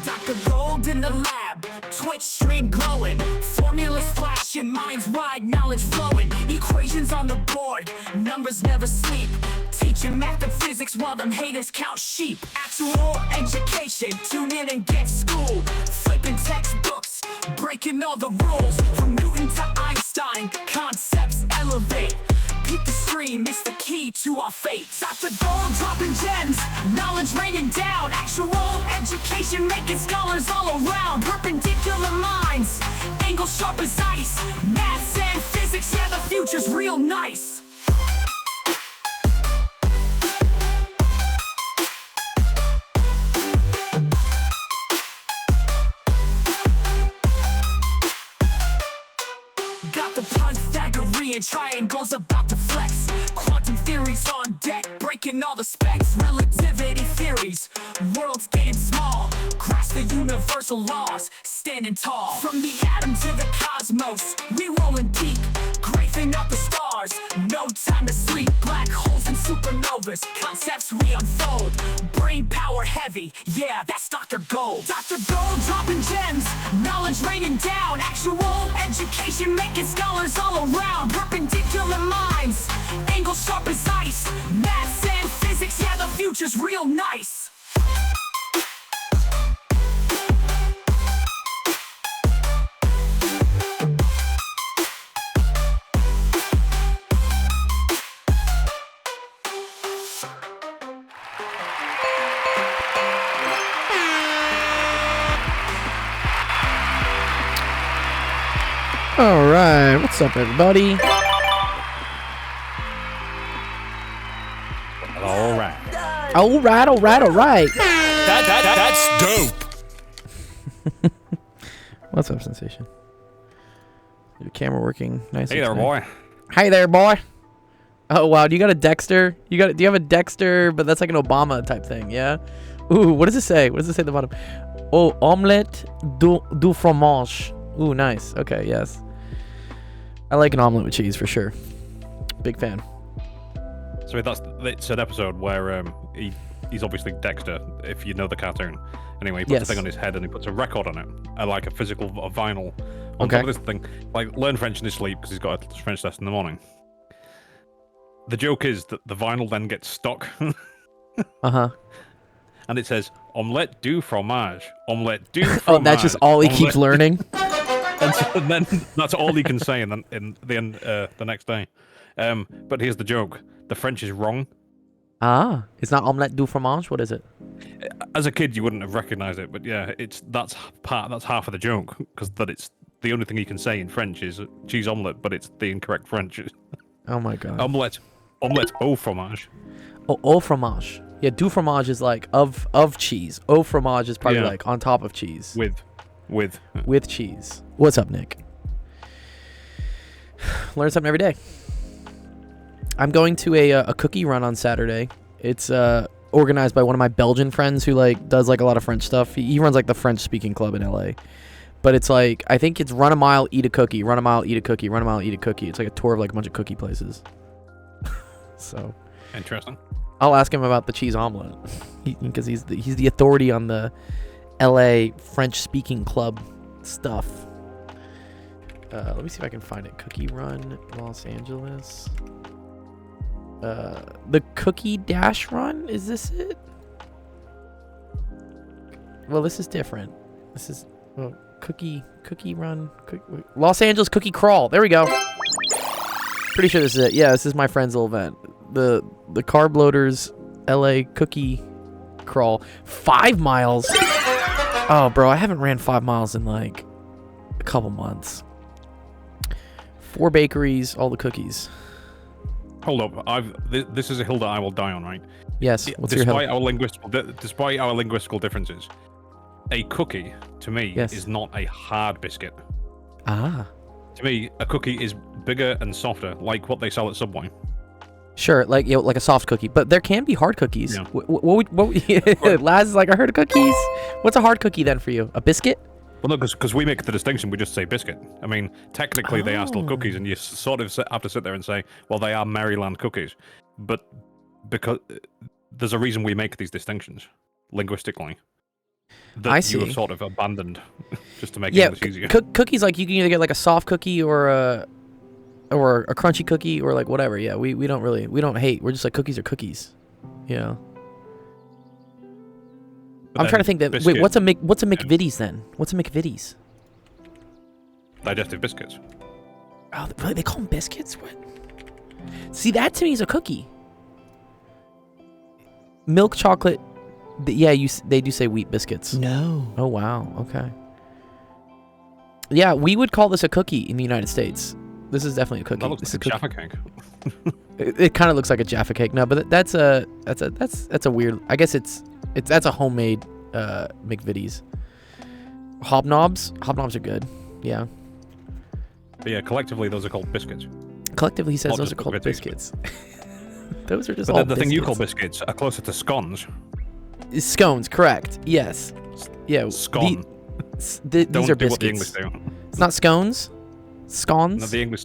Dr. Gold in the lab, Twitch stream glowing, formulas flashing, minds wide, knowledge flowing, equations on the board, numbers never sleep, teaching math and physics while them haters count sheep. Actual education, tune in and get schooled, flipping textbooks, breaking all the rules, from Newton to Einstein, concepts elevate. Keep the stream, it's the key to our fate. Dr. Gold dropping gems, knowledge raining down, actual education making scholars all around. Perpendicular minds, angles sharp as ice, maths and physics, yeah, the future's real nice. Got the Pythagorean triangles about to flex, quantum theories on deck, breaking all the specs, relativity theories, worlds getting small, grasp the universal laws, standing tall. From the atom to the cosmos, we rolling deep, grazing up the stars, no time to sleep. Black holes and supernovas, concepts we unfold, brain power heavy, yeah, that's Dr. Gold. Dr. Gold dropping gems, knowledge raining down, actual education making scholars all around. Perpendicular minds, angles sharp as ice, maths and physics, yeah, the future's real nice. All right, what's up, everybody? All right. All right. That's dope. What's up, Sensation? Your camera working nice. Hey there, boy. Hey there, boy. Oh wow, do you got a Dexter? Do you have a Dexter? But that's like an Obama type thing, yeah. Ooh, what does it say? What does it say at the bottom? Oh, omelette du fromage. Ooh, nice. Okay, yes. I like an omelet with cheese for sure. Big fan. So it's an episode where he's obviously Dexter, if you know the cartoon. Anyway, he puts a thing on his head and he puts a record on it, like a physical vinyl on top of this thing. Like, learn French in his sleep because he's got a French lesson in the morning. The joke is that the vinyl then gets stuck. And it says, omelette du fromage. Omelette du fromage. Oh, that's just all he keeps learning? And then that's all he can say in the end, the next day. But here's the joke: the French is wrong. Ah, it's not omelette du fromage. What is it? As a kid, you wouldn't have recognized it, but yeah, that's half of the joke because it's the only thing he can say in French is cheese omelette, but it's the incorrect French. Oh my god. Omelette au fromage. Oh, au fromage. Yeah, du fromage is like of cheese. Au fromage is probably like on top of cheese. With cheese. What's up, Nick? Learn something every day. I'm going to a cookie run on Saturday. It's organized by one of my Belgian friends who like does like a lot of French stuff. He runs like the French speaking club in LA. But it's like, I think it's run a mile, eat a cookie, run a mile, eat a cookie, run a mile, eat a cookie. It's like a tour of like a bunch of cookie places. So interesting. I'll ask him about the cheese omelet because he's the authority on the LA French speaking club stuff. Let me see if I can find it. Cookie Run, Los Angeles. The Cookie Dash Run, is this it? Well, this is different. This is Cookie Run, Los Angeles Cookie Crawl. There we go. Pretty sure this is it. Yeah, this is my friend's little event. The Carb Loaders LA Cookie Crawl. 5 miles. Oh, bro, I haven't ran 5 miles in like a couple months. 4 bakeries, all the cookies. Hold up, this is a hill that I will die on, right? Yes. What's your hill? Despite our linguistical differences, a cookie to me is not a hard biscuit. Ah. To me, a cookie is bigger and softer, like what they sell at Subway. Sure, like like a soft cookie, but there can be hard cookies. Yeah. What Laz is like, I heard of cookies. What's a hard cookie then for you? A biscuit? Well, no, because we make the distinction. We just say biscuit. I mean, technically they are still cookies, and you sort of have to sit there and say, well, they are Maryland cookies. But because there's a reason we make these distinctions linguistically. that I you see. have sort of abandoned just to make Yeah, English easier. cookies, like you can either get like a soft cookie or a crunchy cookie or like whatever. Yeah, we don't hate. We're just like cookies are cookies. Yeah. But I'm trying to think that. Wait, what's a biscuit, McVitie's then? What's a McVitie's? digestive biscuits. Oh, really? They call them biscuits? What? See, that to me is a cookie. Milk chocolate. Yeah, they do say wheat biscuits. No. Oh wow. Okay. Yeah, we would call this a cookie in the United States. This is definitely a cookie. That looks This like is a Jaffa cake. It kind of looks like a Jaffa cake. No, but that's a weird. I guess that's a homemade McVitie's. Hobnobs are good. Yeah. But yeah, collectively those are called biscuits. Collectively, he says Not those just are called McVitie's, biscuits. Those are just But all the thing you call biscuits. biscuits are closer to scones. Scones, correct? Yes. Yeah. Scone. These Don't are do what the English biscuits. do. It's not scones. Scones. No, the English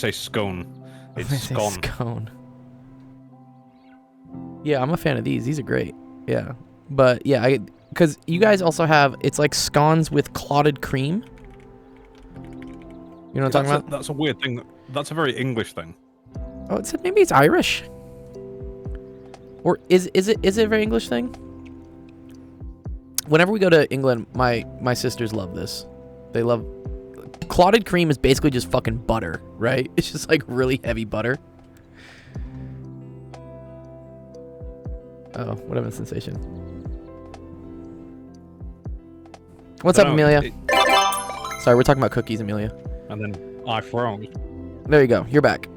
say scone. It's They say scone. scone. Yeah, I'm a fan of these. These are great. Yeah, but yeah, because you guys also have it's like scones with clotted cream. You know what I'm talking about? That's a weird thing. That's a very English thing. Oh, maybe it's Irish. Or is it a very English thing? Whenever we go to England, my sisters love this. They love clotted cream is basically just fucking butter, right? It's just like really heavy butter. Oh, what a sensation. What's up, Amelia? Sorry, we're talking about cookies, Amelia. And then I froze. There you go. You're back.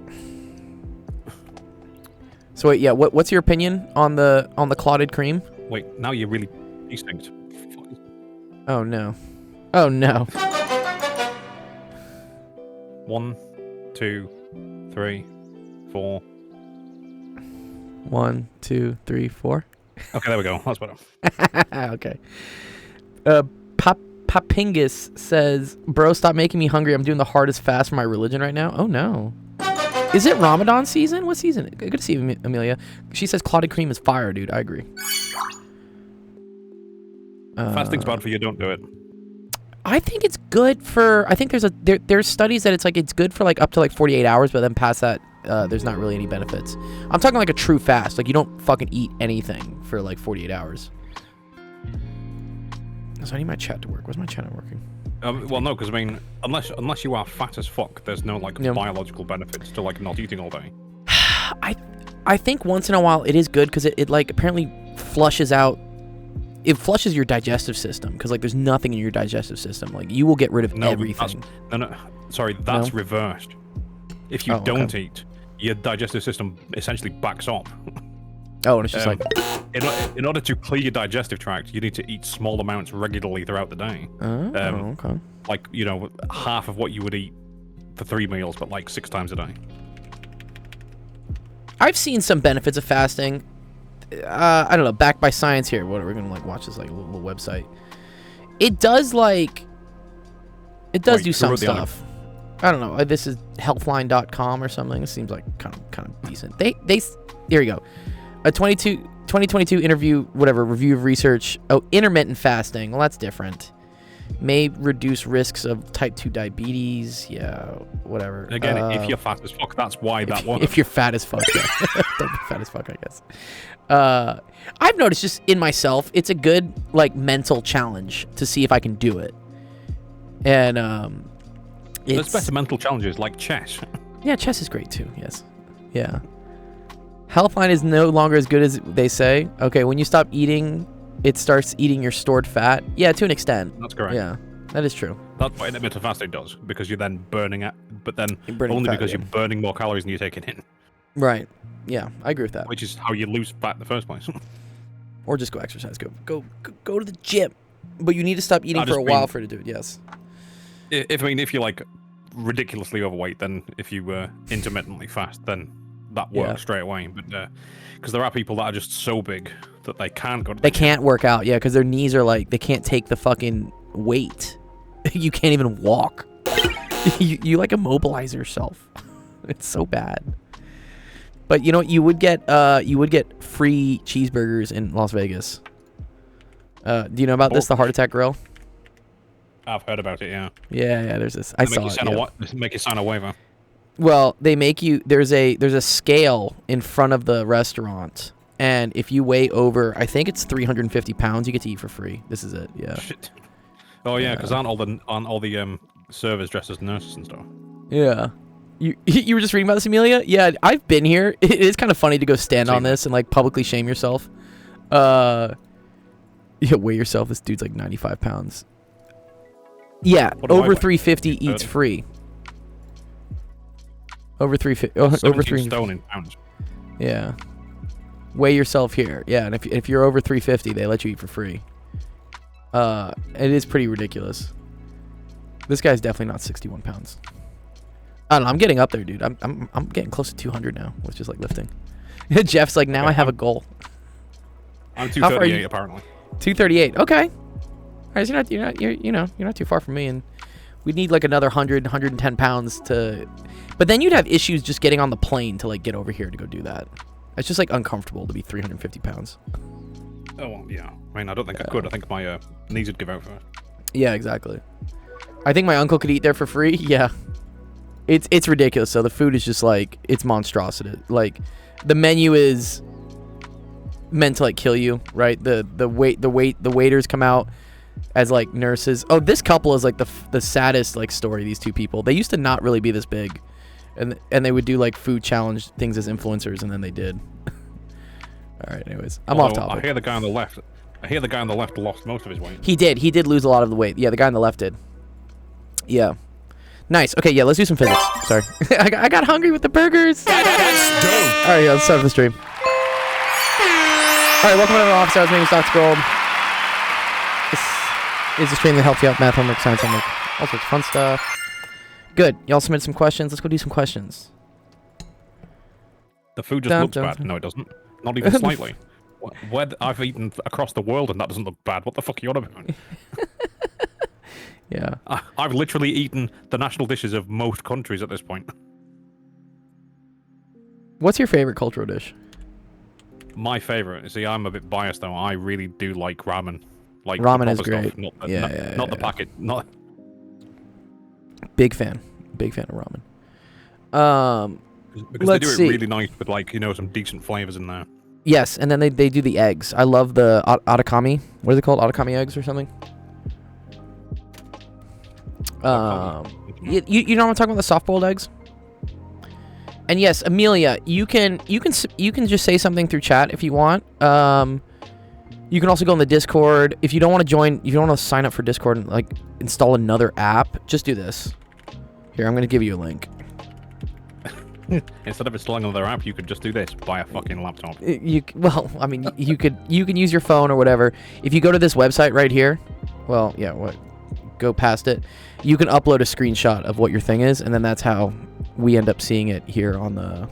So wait, yeah, what's your opinion on the clotted cream? Wait, now you're really distinct. Oh no. Oh no. 1, 2, 3, 4. 1, 2, 3, 4. Okay, there we go. That's better. Okay. Papingus says, "Bro, stop making me hungry. I'm doing the hardest fast for my religion right now." Oh no. Is it Ramadan season? What season? Good to see you, Amelia. She says clotted cream is fire, dude. I agree. Fasting's bad for you. Don't do it. I think it's good for. I think there's studies that it's good for like up to like 48 hours, but then past that, there's not really any benefits. I'm talking like a true fast. Like you don't fucking eat anything for like 48 hours. So I need my chat to work. Where's my chat not working? Well, no, because I mean, unless you are fat as fuck, there's no like biological benefits to like not eating all day. I think once in a while it is good because it like apparently flushes out. It flushes your digestive system because like there's nothing in your digestive system. Like you will get rid of everything. Sorry, that's reversed. If you Oh, don't okay. eat, your digestive system essentially backs up. Oh, and it's just like. In order to clear your digestive tract, you need to eat small amounts regularly throughout the day. Oh, okay. Like, you know, half of what you would eat for 3 meals, but like 6 times a day. I've seen some benefits of fasting. I don't know, backed by science here. What are we gonna like watch this like little website? It does like do some stuff. I don't know. This is healthline.com or something. It seems like kind of decent. They here you go. A 2022 interview, whatever, review of research. Oh, intermittent fasting. Well, that's different. May reduce risks of type 2 diabetes. Yeah, whatever. Again, if you're fat as fuck, that's why that works. If you're fat as fuck, yeah. Don't be fat as fuck, I guess. I've noticed just in myself, it's a good like mental challenge to see if I can do it. And there's better mental challenges like chess. Yeah, chess is great too. Yes. Yeah. Healthline is no longer as good as they say. Okay, when you stop eating, it starts eating your stored fat. Yeah, to an extent. That's correct. Yeah, that is true. That's what intermittent fasting does, because you're then burning it, but then burning only fat, because yeah. you're burning more calories than you're taking in. Right. Yeah, I agree with that. Which is how you lose fat in the first place. Or just go exercise. Go to the gym. But you need to stop eating for a while for it to do it. Yes. If you're like ridiculously overweight, then if you intermittently fast, then that works straight away. But because there are people that are just so big that they can't go to the They gym. can't work out, yeah, because their knees are like, they can't take the fucking weight. You can't even walk. you like immobilize yourself. It's so bad. But you know what? You would get free cheeseburgers in Las Vegas. Do you know about this? The heart attack grill. I've heard about it. Yeah. Yeah. There's this. I saw it. Make you sign a waiver. Well, they make you. There's a scale in front of the restaurant, and if you weigh over, I think it's 350 pounds, you get to eat for free. This is it. Yeah. Shit. Oh yeah, because aren't all the servers dressed as nurses and stuff? Yeah. You were just reading about this, Amelia? Yeah, I've been here. It is kind of funny to go stand on this and like publicly shame yourself. Yeah, weigh yourself. This dude's like 95 pounds. Yeah, over 350 eats free. Over 350. Over 3 stone in pounds. Yeah. Weigh yourself here. Yeah, and if you're over 350, they let you eat for free. It is pretty ridiculous. This guy's definitely not 61 pounds. I don't know. I'm getting up there, dude. I'm getting close to 200 now with just like lifting. Jeff's like, now I have a goal. I'm 238 apparently. 238. Okay. All right, so you're not too far from me, and we'd need like another 110 pounds to. But then you'd have issues just getting on the plane to like get over here to go do that. It's just like uncomfortable to be 350 pounds. Oh well, yeah. I mean, I don't think I could. I think my knees would give out first. Yeah, exactly. I think my uncle could eat there for free. Yeah. It's ridiculous. So the food is just like, it's monstrosity. Like the menu is meant to like kill you, right? The waiters come out as like nurses. Oh, this couple is like the saddest like story. These two people, they used to not really be this big, and they would do like food challenge things as influencers, and then they did. All right, anyways, I'm off topic. I hear the guy on the left lost most of his weight. He did lose a lot of the weight. Yeah, the guy on the left did. Yeah. Nice. Okay, yeah, let's do some physics. Sorry. I got hungry with the burgers. That's dope. All right, yeah, let's start the stream. All right, welcome to the office. My name is Dr. Gold. This is a stream that helps you out math homework, science homework, all sorts of fun stuff. Good. Y'all submitted some questions. Let's go do some questions. The food just looks bad. No, it doesn't. Not even slightly. I've eaten across the world and that doesn't look bad. What the fuck are you on about? Yeah. I've literally eaten the national dishes of most countries at this point. What's your favorite cultural dish? My favorite. See, I'm a bit biased though. I really do like ramen. Like ramen is great. Stuff, not the packet. Not. Big fan of ramen. Because they do it really nice with like some decent flavors in there. Yes, and then they do the eggs. I love the atakami. What are they called? Atakami eggs or something? You know what I'm talking about, the soft-boiled eggs? And yes, Amelia, you can just say something through chat if you want. You can also go on the Discord. If you don't want to join, if you don't want to sign up for Discord and like install another app, just do this. Here, I'm gonna give you a link. Instead of installing another app, you could just do this. Buy a fucking laptop. Well, I mean, you can use your phone or whatever. If you go to this website right here, well, yeah, go past it. You can upload a screenshot of what your thing is, and then that's how we end up seeing it here on the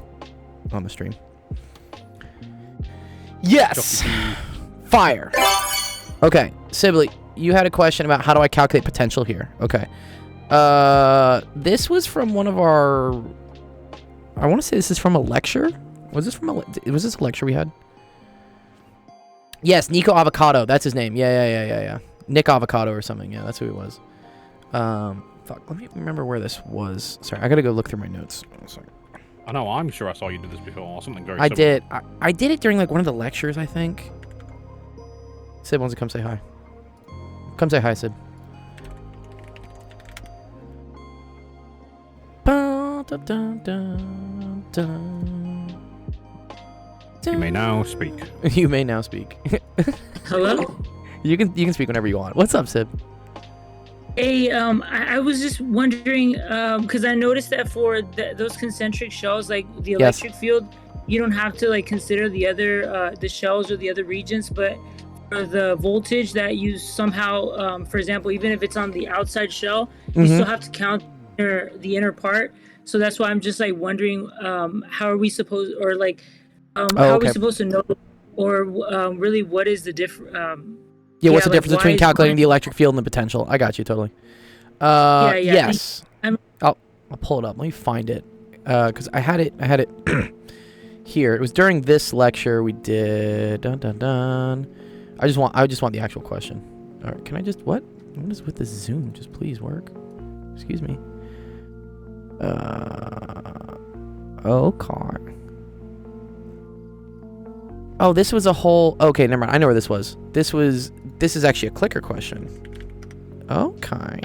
stream. Yes. Fire. Okay, Sibley, you had a question about how do I calculate potential here. Okay. This was from one of our... I want to say this is from a lecture. Was this a lecture we had? Yes, Nico Avocado. That's his name. Yeah. Nick Avocado or something. Yeah, that's who he was. Fuck. Let me remember where this was. Sorry, I gotta go look through my notes. Oh, sorry. I know. I'm sure I saw you do this before. Or something very. I did. I did it during like one of the lectures, I think. Sid wants to come say hi. Come say hi, Sid. You may now speak. You may now speak. Hello? You can speak whenever you want. What's up, Sid? Hey, I was just wondering, because I noticed that for those concentric shells, like the electric field, you don't have to like consider the other the shells or the other regions, but for the voltage that you somehow, for example, even if it's on the outside shell, you still have to count the inner part. So that's why I'm just like wondering, how are we supposed, or like, how are we supposed to know, or really, what is the difference? What's the difference between calculating the electric field and the potential? I got you totally. Yes. I'll pull it up. Let me find it, because I had it here. It was during this lecture we did. I just want the actual question. All right, can I just what is with this zoom? Just please work. Excuse me. Okay. Oh, this was a whole. Okay, never mind. I know where this was. This is actually a clicker question. Okay.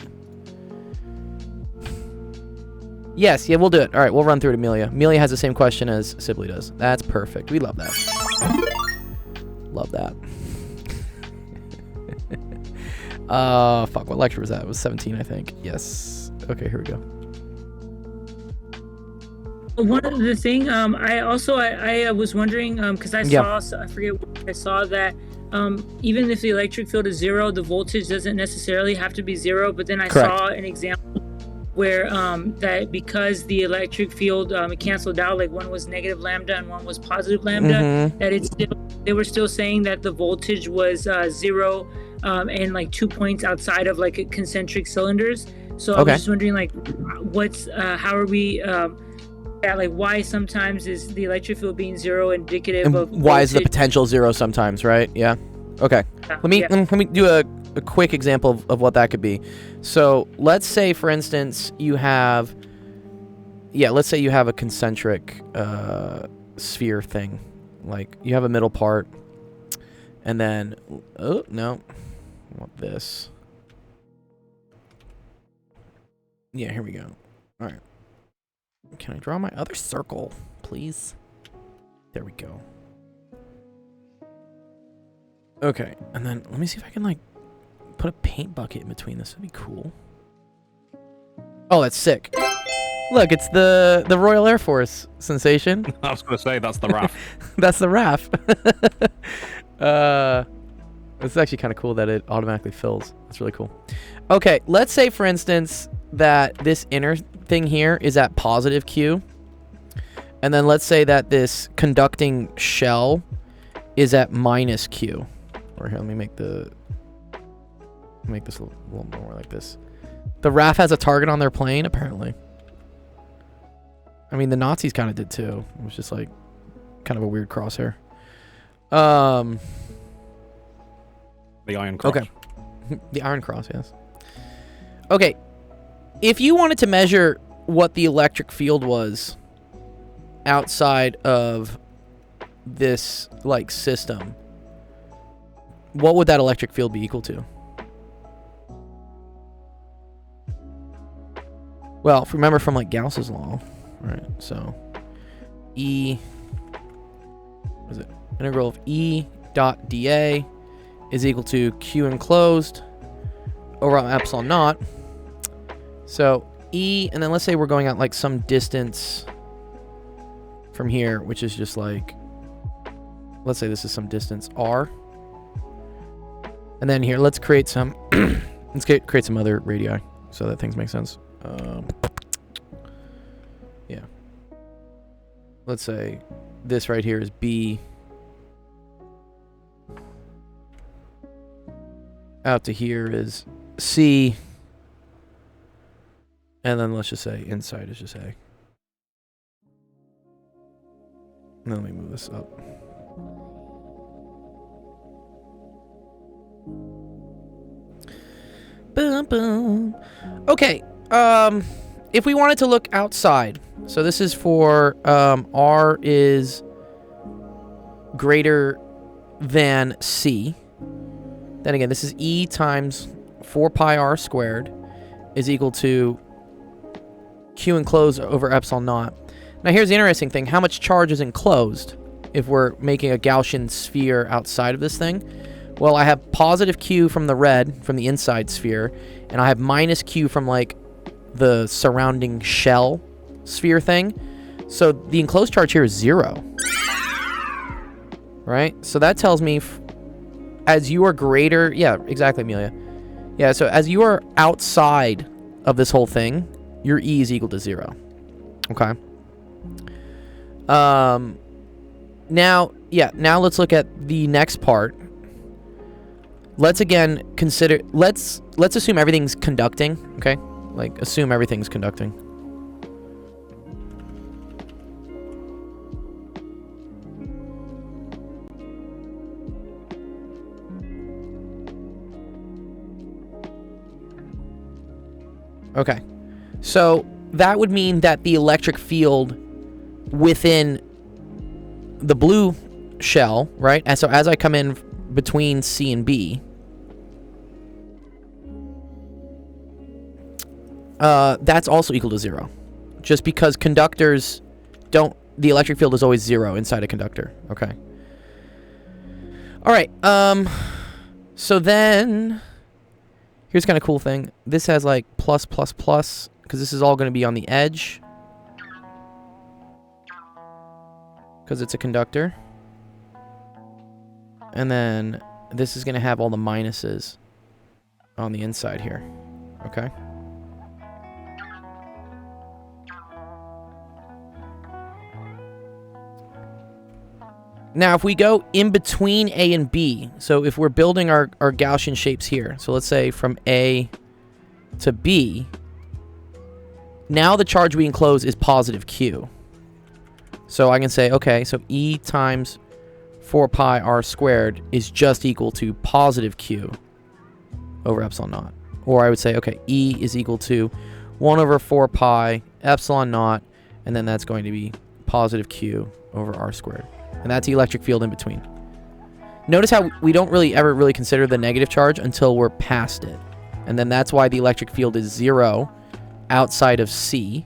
Yes, yeah, we'll do it. All right, we'll run through it, Amelia. Amelia has the same question as Sibley does. That's perfect. We love that. Love that. Fuck, what lecture was that? It was 17, I think. Yes. Okay, here we go. One other thing, I was wondering, because I forget what I saw that even if the electric field is 0, the voltage doesn't necessarily have to be 0. But then I saw an example where that because the electric field it canceled out, like one was negative lambda and one was positive lambda, that they were still saying that the voltage was 0 and like 2 points outside of like concentric cylinders. So I was just wondering, like, how are we like why sometimes is the electric field being 0 indicative of why is the potential 0 sometimes, right? Yeah. Okay. Let me do a quick example of what that could be. So let's say, for instance, you have a concentric sphere thing. Like you have a middle part, and then I want this. Yeah, here we go. All right. Can I draw my other circle, please? There we go. Okay, and then let me see if I can like put a paint bucket in between this. That'd be cool. Oh, that's sick. Look, it's the Royal Air Force sensation. I was gonna say that's the RAF. That's the RAF. It's actually kind of cool that it automatically fills. That's really cool. Okay, let's say, for instance, that this inner thing here is at positive Q. And then let's say that this conducting shell is at minus Q. Or here, let me make this a little more like this. The RAF has a target on their plane, apparently. I mean, the Nazis kind of did too. It was just like kind of a weird crosshair. The Iron Cross. Okay. The Iron Cross, yes. Okay. If you wanted to measure what the electric field was outside of this like system, what would that electric field be equal to? Well, if you remember from like Gauss's law, right? So integral of E dot dA is equal to Q enclosed over epsilon naught. So E, and then let's say we're going out like some distance from here, which is just like, let's say this is some distance R. And then here, let's create some, create some other radii so that things make sense. Yeah. Let's say this right here is B. Out to here is C. And then let's just say inside is just A. And then let me move this up. Boom, boom. Okay. If we wanted to look outside, so this is for R is greater than C. Then again, this is E times 4 pi R squared is equal to Q enclosed over epsilon naught. Now here's the interesting thing. How much charge is enclosed if we're making a Gaussian sphere outside of this thing? Well, I have positive Q from the red, from the inside sphere, and I have minus Q from like the surrounding shell sphere thing. So the enclosed charge here is 0. Right? So that tells me as you are greater... Yeah, exactly, Amelia. Yeah, so as you are outside of this whole thing, your E is equal to 0. Okay? Now let's look at the next part. Let's again consider... Let's assume everything's conducting, okay? Like, assume everything's conducting. Okay. So that would mean that the electric field within the blue shell, right? And so as I come in between C and B, that's also equal to 0. Just because conductors don't... The electric field is always 0 inside a conductor. Okay. All right. So then... Here's kind of cool thing. This has like plus, plus, plus, because this is all going to be on the edge. Because it's a conductor. And then this is going to have all the minuses on the inside here. Okay. Now, if we go in between A and B, so if we're building our Gaussian shapes here, so let's say from A to B, now the charge we enclose is positive Q. So I can say, okay, so E times 4 pi r squared is just equal to positive Q over epsilon naught. Or I would say, okay, E is equal to 1 over 4 pi epsilon naught, and then that's going to be positive Q over r squared. And that's the electric field in between. Notice how we don't really ever really consider the negative charge until we're past it. And then that's why the electric field is 0 outside of C,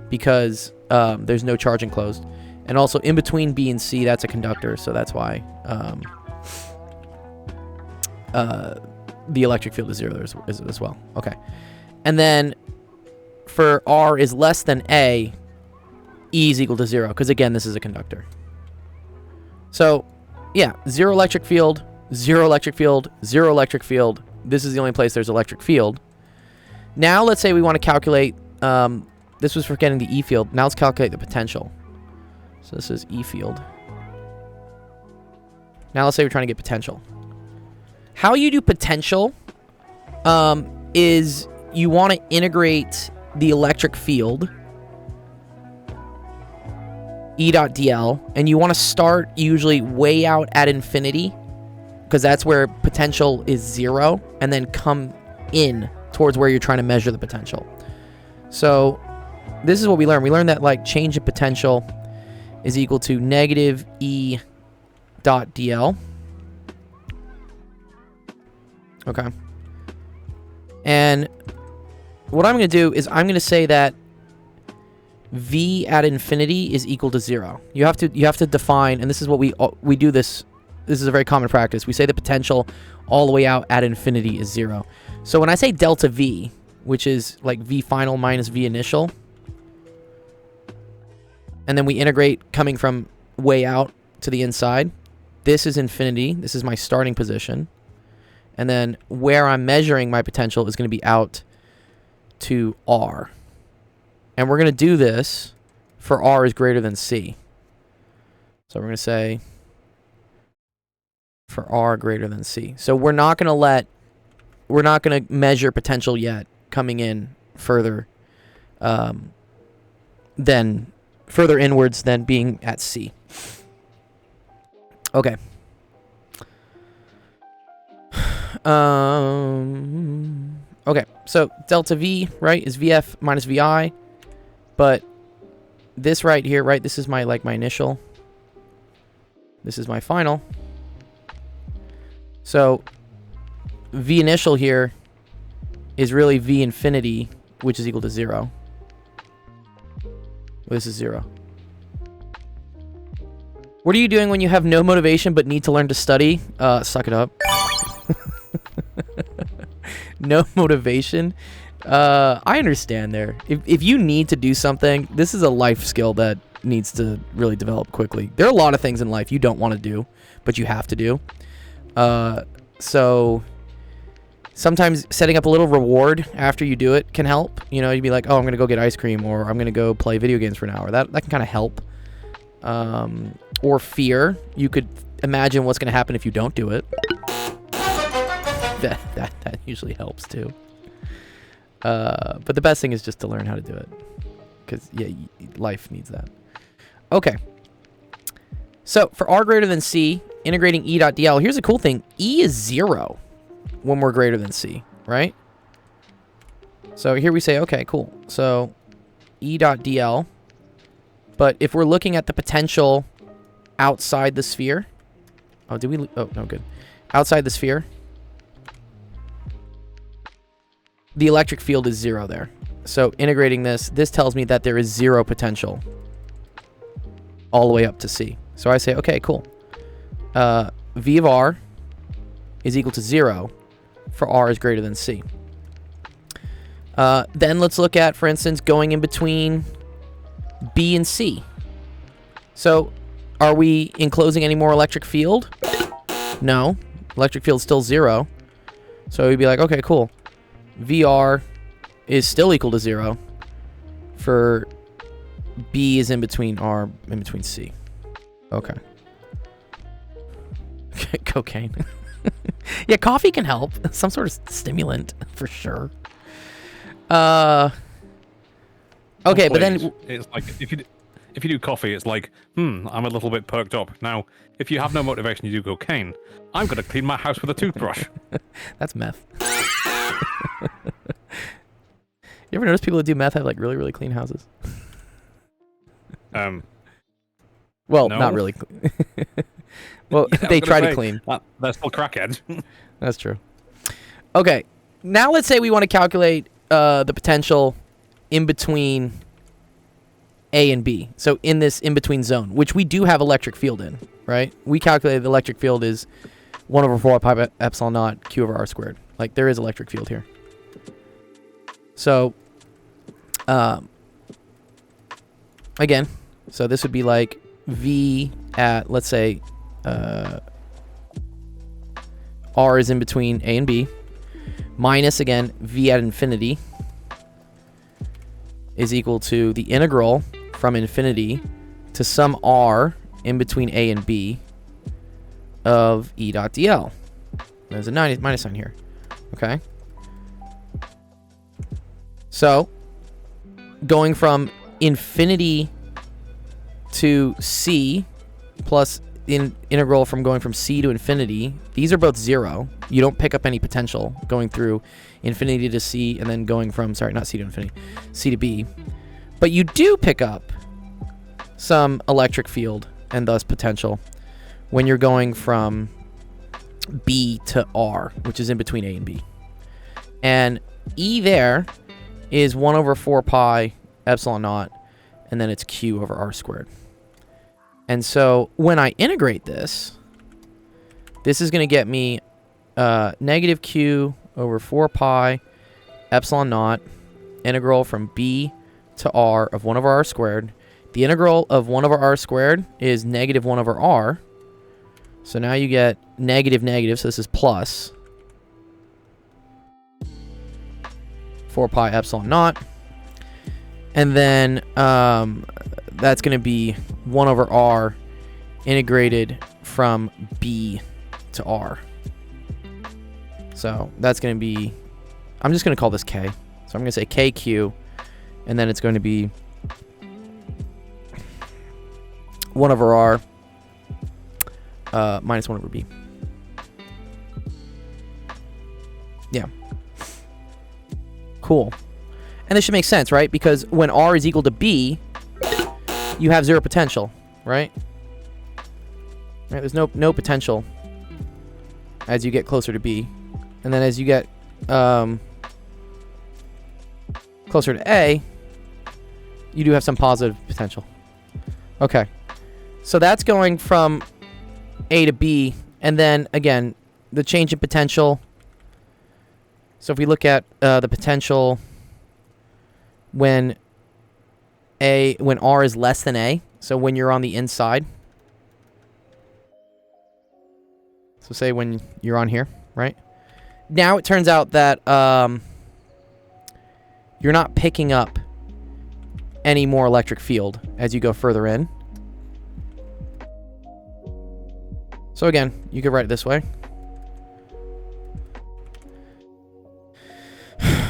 because there's no charge enclosed. And also in between B and C, that's a conductor, so that's why the electric field is 0 as well. Okay. And then for R is less than A, E is equal to 0, because again, this is a conductor. So, yeah, 0 electric field, 0 electric field, 0 electric field. This is the only place there's electric field. Now, let's say we want to calculate, this was for getting the E field. Now let's calculate the potential. So this is E field. Now let's say we're trying to get potential. How you do potential is you want to integrate the electric field, E dot dl, and you want to start usually way out at infinity, because that's where potential is 0, and then come in towards where you're trying to measure the potential. So this is what we learned. We learned that like change in potential is equal to negative E dot dl. Okay. And what I'm going to do is I'm going to say that V at infinity is equal to 0. You have to define, and this is what we do this. This is a very common practice. We say the potential all the way out at infinity is 0. So when I say delta V, which is like V final minus V initial, and then we integrate coming from way out to the inside, this is infinity. This is my starting position. And then where I'm measuring my potential is going to be out to R. And we're going to do this for R is greater than C. So we're going to say for R greater than C. So we're not going to measure potential yet coming in further further inwards than being at C. Okay. Okay, so delta V, right, is VF minus VI. But this right here, right, this is my my initial. This is my final. So V initial here is really V infinity, which is equal to 0. This is 0. What are you doing when you have no motivation but need to learn to study? Suck it up. No motivation. I understand there. If you need to do something, this is a life skill that needs to really develop quickly. There are a lot of things in life you don't want to do, but you have to do. So sometimes setting up a little reward after you do it can help. You know, you'd be like, oh, I'm going to go get ice cream, or I'm going to go play video games for an hour. That can kind of help. Or fear. You could imagine what's going to happen if you don't do it. That usually helps too. But the best thing is just to learn how to do it, because yeah, life needs that. Okay. So for R greater than C, integrating E dot dl. Here's a cool thing: E is 0 when we're greater than C, right? So here we say, okay, cool. So E dot dl. But if we're looking at the potential outside the sphere. Oh, did we? Oh, no, good. Outside the sphere. The electric field is 0 there. So integrating this tells me that there is 0 potential all the way up to C. So I say, okay, cool. V of R is equal to 0 for R is greater than C. Then let's look at, for instance, going in between B and C. So are we enclosing any more electric field? No. Electric field's still 0. So we'd be like, okay, cool. VR is still equal to 0 for B is in between R, in between C. Okay. Cocaine. Yeah, coffee can help. Some sort of stimulant, for sure. Okay, but then... It's like, if you do coffee, it's like, I'm a little bit perked up. Now, if you have no motivation, you do cocaine. I'm going to clean my house with a toothbrush. That's meth. You ever notice people that do meth have, like, really, really clean houses? Well, no. not really. Well, yeah, they try to clean. That's still crackhead. That's true. Okay, now let's say we want to calculate the potential in between A and B. So in this in-between zone, which we do have electric field in, right? We calculated the electric field is 1 over 4 pi epsilon naught Q over R squared. Like, there is electric field here. So, again, so this would be like V at, let's say, R is in between A and B, minus, again, V at infinity is equal to the integral from infinity to some R in between A and B of E dot dl. There's a minus sign here. Okay. So, going from infinity to C plus integral from going from C to infinity, these are both 0. You don't pick up any potential going through infinity to C and then going from, sorry, not C to infinity, C to B. But you do pick up some electric field and thus potential when you're going from B to R, which is in between A and B. And E there is 1 over 4 pi epsilon naught, and then it's Q over R squared. And so when I integrate this, this is going to get me negative Q over 4 pi epsilon naught integral from B to R of 1 over R squared. The integral of 1 over R squared is negative 1 over R. So now you get negative negative, so this is plus 4 pi epsilon naught. And then that's going to be 1 over R integrated from B to R. So that's going to be, I'm just going to call this K. So I'm going to say KQ, and then it's going to be 1 over R minus 1 over B. Yeah. Cool. And this should make sense, right? Because when R is equal to B, you have 0 potential, right? Right? There's no potential as you get closer to B. And then as you get closer to A, you do have some positive potential. Okay. So that's going from A to B. And then, again, the change in potential. So if we look at the potential when R is less than A, so when you're on the inside. So say when you're on here, right? Now it turns out that you're not picking up any more electric field as you go further in. So again, you could write it this way.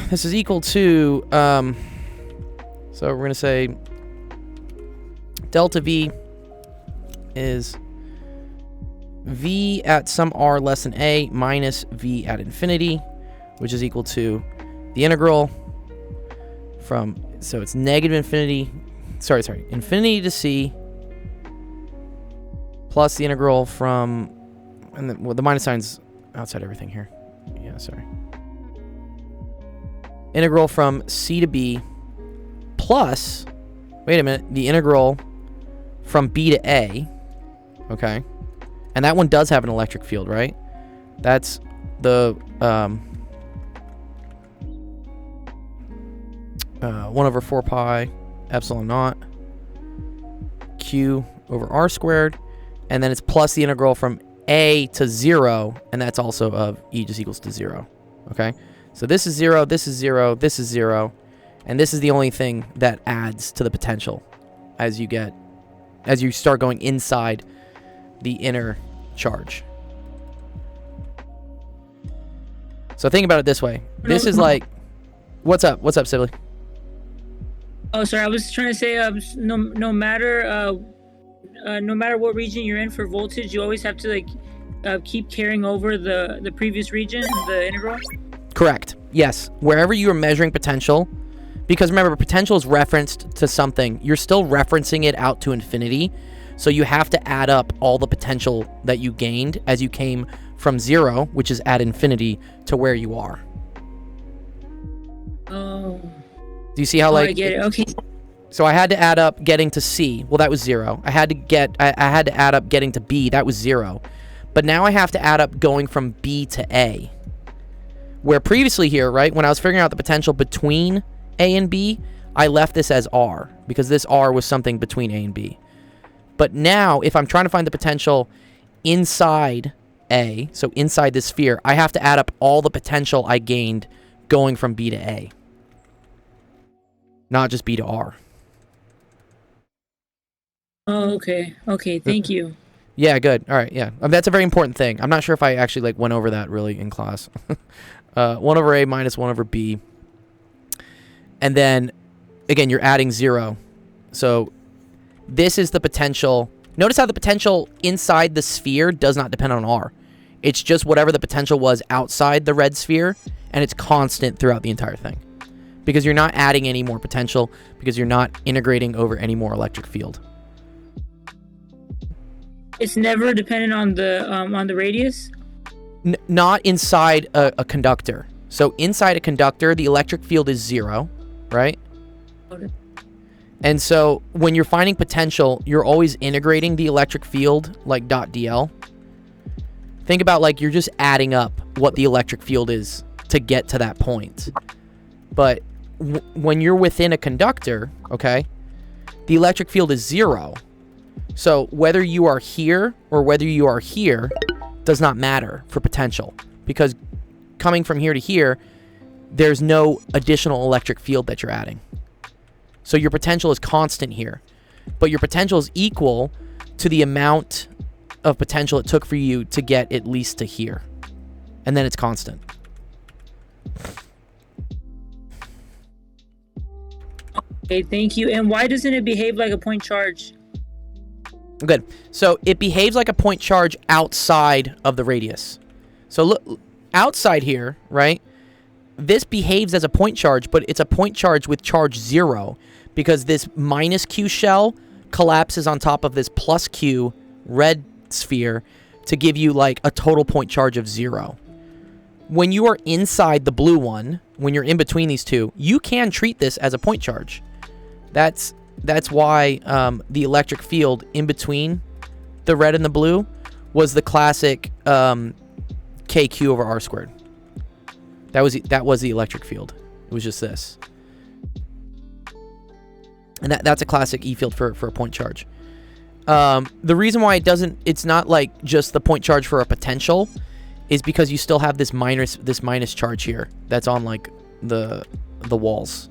This is equal to, so we're going to say delta V is V at some R less than A minus V at infinity, which is equal to the integral so it's negative infinity, sorry, infinity to C plus the integral from, and then, well, the minus sign's outside everything here. Yeah, sorry. Integral from C to B plus, wait a minute, the integral from B to A, okay? And that one does have an electric field, right? That's the 1 over 4 pi epsilon naught Q over R squared. And then it's plus the integral from A to 0, and that's also of E just equals to 0, okay? So this is 0, this is 0, this is 0, and this is the only thing that adds to the potential as you start going inside the inner charge. So think about it this way. This is like, what's up, Sibley? Oh, sorry. I was trying to say, no matter what region you're in for voltage, you always have to like keep carrying over the previous region, the integral. Correct. Yes. Wherever you are measuring potential, because remember, potential is referenced to something. You're still referencing it out to infinity. So you have to add up all the potential that you gained as you came from 0, which is at infinity, to where you are. Oh. Do you see how, like, I get it. Okay. So I had to add up getting to C. Well, that was 0. I had to add up getting to B. That was 0. But now I have to add up going from B to A. Where previously here, right, when I was figuring out the potential between A and B, I left this as R, because this R was something between A and B. But now, if I'm trying to find the potential inside A, so inside this sphere, I have to add up all the potential I gained going from B to A. Not just B to R. Oh, okay. Okay, thank you. Yeah, good. All right, yeah. That's a very important thing. I'm not sure if I actually like went over that really in class. 1 over A minus 1 over B. And then, again, you're adding 0. So this is the potential. Notice how the potential inside the sphere does not depend on R. It's just whatever the potential was outside the red sphere, and it's constant throughout the entire thing. Because you're not adding any more potential, because you're not integrating over any more electric field. It's never dependent on the radius? Not inside a conductor. So inside a conductor, the electric field is 0, right? Okay. And so when you're finding potential, you're always integrating the electric field, like .dl. Think about, like, you're just adding up what the electric field is to get to that point. But when you're within a conductor, okay, the electric field is 0. So whether you are here or whether you are here does not matter for potential, because coming from here to here, there's no additional electric field that you're adding. So your potential is constant here, but your potential is equal to the amount of potential it took for you to get at least to here, and then it's constant. Okay, thank you. And why doesn't it behave like a point charge? Good. So it behaves like a point charge outside of the radius. So look, outside here, right? This behaves as a point charge, but it's a point charge with charge 0, because this minus Q shell collapses on top of this plus Q red sphere to give you like a total point charge of 0. When you are inside the blue one, when you're in between these two, you can treat this as a point charge. That's why the electric field in between the red and the blue was the classic KQ over R squared. That was the electric field. It was just this. And that's a classic E field for a point charge. The reason why it's not like just the point charge for a potential is because you still have this minus charge here that's on like the walls.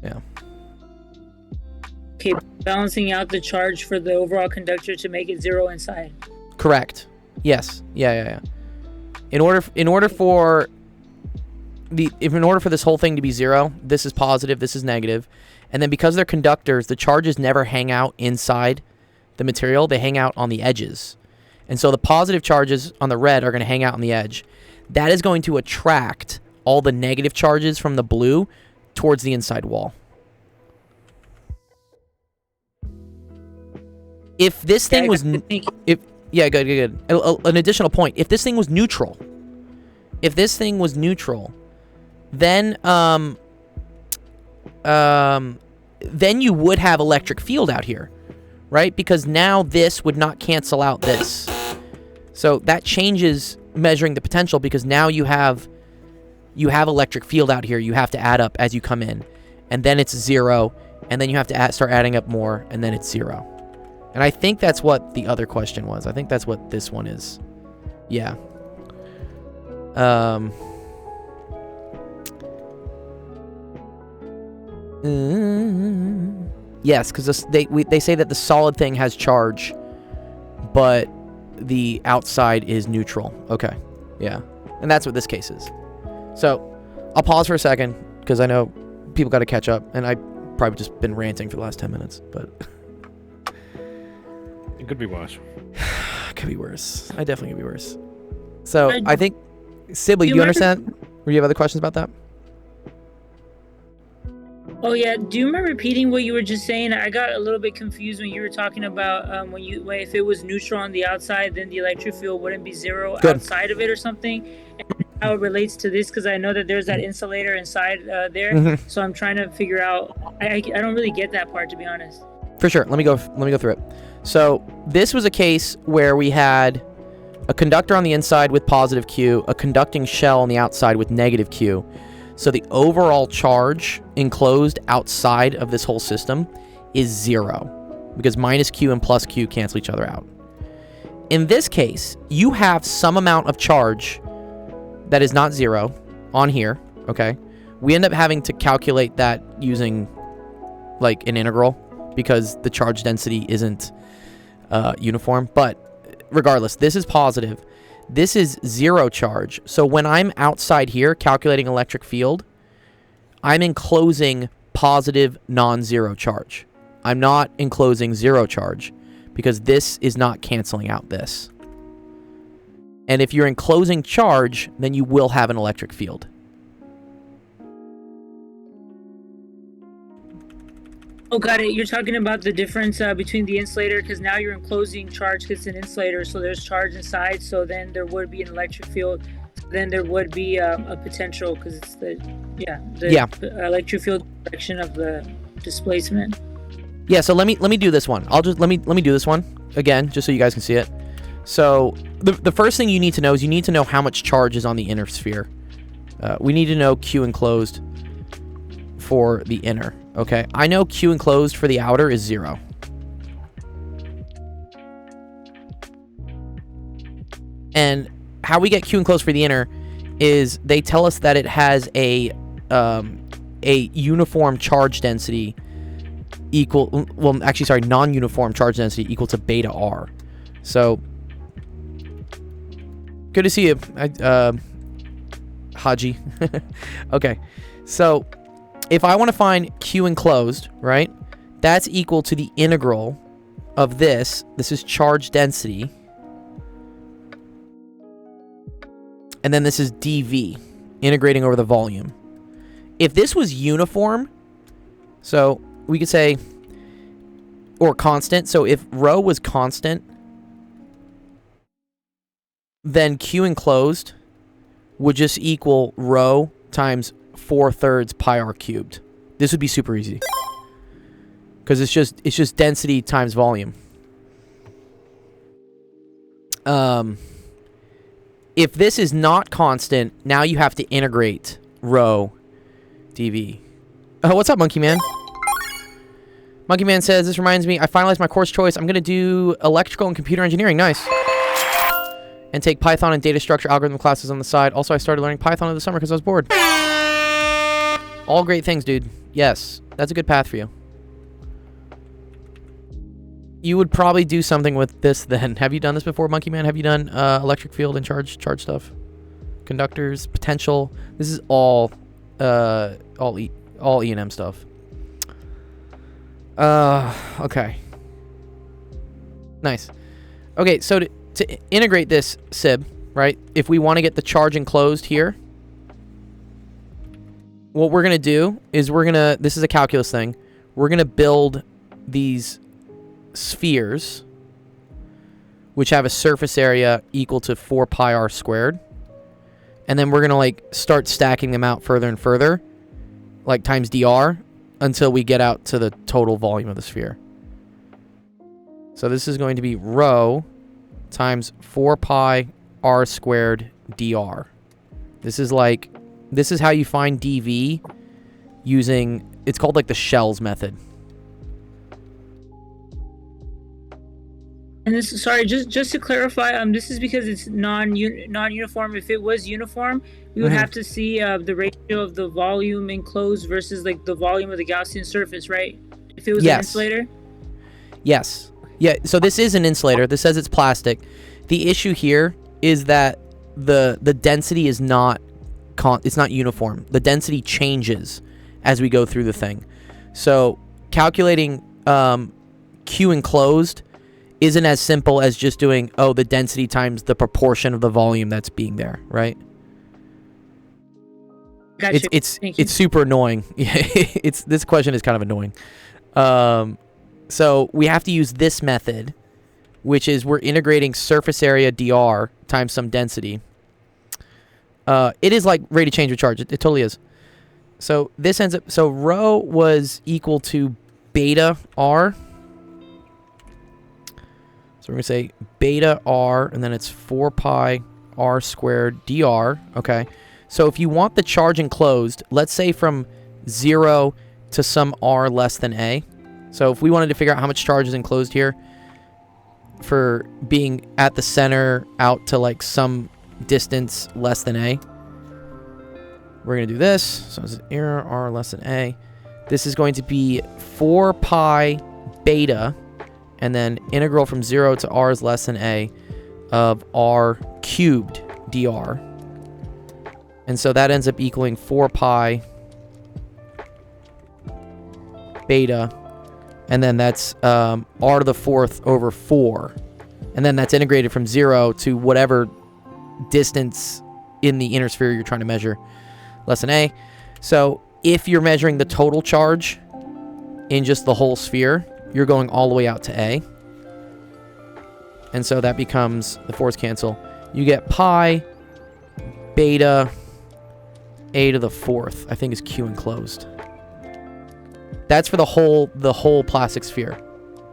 Yeah. Okay, balancing out the charge for the overall conductor to make it 0 inside. Correct. Yes. Yeah. In order for this whole thing to be 0, this is positive, this is negative, and then because they're conductors, the charges never hang out inside the material; they hang out on the edges. And so the positive charges on the red are going to hang out on the edge. That is going to attract all the negative charges from the blue towards the inside wall. If this thing was... Yeah, good. An additional point. If this thing was neutral... then then you would have electric field out here, right? Because now this would not cancel out this. So that changes measuring the potential, because now you have electric field out here you have to add up as you come in. And then it's 0, and then you have to start adding up more, and then it's 0. And I think that's what the other question was. I think that's what this one is. Yeah. Yes, because they say that the solid thing has charge, but the outside is neutral. Okay. Yeah. And that's what this case is. So, I'll pause for a second, because I know people got to catch up, and I've probably just been ranting for the last 10 minutes, but... It could be worse. Could be worse. I definitely could be worse. So, I think... Sibley, do you understand? Or do you have other questions about that? Oh yeah, do you remember repeating what you were just saying? I got a little bit confused when you were talking about if it was neutral on the outside, then the electric field wouldn't be 0 outside of it or something. And how it relates to this, because I know that there's that insulator inside there. Mm-hmm. So I'm trying to figure out. I don't really get that part, to be honest. For sure. Let me go through it. So this was a case where we had a conductor on the inside with positive Q, a conducting shell on the outside with negative Q. So the overall charge enclosed outside of this whole system is 0, because minus Q and plus Q cancel each other out. In this case, you have some amount of charge that is not 0 on here, okay? We end up having to calculate that using like an integral, because the charge density isn't uniform. But regardless, this is positive. This is 0 charge. So when I'm outside here calculating electric field, I'm enclosing positive non-zero charge. I'm not enclosing 0 charge, because this is not canceling out this. And if you're enclosing charge, then you will have an electric field. Oh, got it. You're talking about the difference between the insulator, because now you're enclosing charge because it's an insulator, so there's charge inside, so then there would be an electric field. Then there would be a potential, because it's the electric field direction of the displacement. Yeah, so let me do this one. Let me do this one again, just so you guys can see it. So the first thing you need to know is you need to know how much charge is on the inner sphere. We need to know Q enclosed for the inner. Okay, I know Q enclosed for the outer is 0. And how we get Q enclosed for the inner is they tell us that it has a uniform charge density equal, non-uniform charge density equal to beta R. So, good to see you, Haji. Okay, so if I want to find Q enclosed, right, that's equal to the integral of this. This is charge density. And then this is dV, integrating over the volume. If this was uniform, so we could say, or constant, so if rho was constant, then Q enclosed would just equal rho times 4/3 pi r cubed. This would be super easy, because it's just density times volume. If this is not constant, now you have to integrate rho dV. Oh, what's up, Monkey Man? Monkey Man says, this reminds me, I finalized my course choice. I'm going to do electrical and computer engineering. Nice. And take Python and data structure algorithm classes on the side. Also, I started learning Python over the summer because I was bored. All great things, dude. Yes, that's a good path for you. You would probably do something with this then. Have you done this before, Monkey Man? Have you done electric field and charge stuff? Conductors, potential. This is all E&M stuff. Okay. Nice. Okay, so to integrate this SIB, right? If we want to get the charge enclosed here, what we're going to do is this is a calculus thing. We're going to build these spheres, which have a surface area equal to 4 pi r squared. And then we're going to like start stacking them out further and further, like times dr, until we get out to the total volume of the sphere. So this is going to be rho times 4 pi r squared dr. This is how you find dV using, it's called like the shells method. And this, sorry, just to clarify, this is because it's non-uniform. If it was uniform, we would have to see the ratio of the volume enclosed versus like the volume of the Gaussian surface, right? If it was an insulator. Yes. Yeah. So this is an insulator. This says it's plastic. The issue here is that the density is not it's not uniform. The density changes as we go through the thing. So calculating Q enclosed isn't as simple as just doing, the density times the proportion of the volume that's being there, right? Gotcha. It's super annoying. This question is kind of annoying. So we have to use this method, which is we're integrating surface area dr times some density. It is like rate of change of charge. It totally is. So this ends up, so rho was equal to beta r. So we're going to say beta r, and then it's 4 pi r squared dr. Okay. So if you want the charge enclosed, let's say from 0 to some r less than a. So if we wanted to figure out how much charge is enclosed here for being at the center out to like some distance less than a, we're going to do this. So it's r less than a. This is going to be 4 pi beta, and then integral from 0 to r is less than a of r cubed dr. And so that ends up equaling 4 pi beta, and then that's r to the 4th over 4. And then that's integrated from 0 to whatever distance in the inner sphere you're trying to measure, less than a. So if you're measuring the total charge in just the whole sphere, you're going all the way out to a. And so that becomes, the 4's cancel. You get pi beta a to the 4th, I think is Q enclosed. That's for the whole plastic sphere.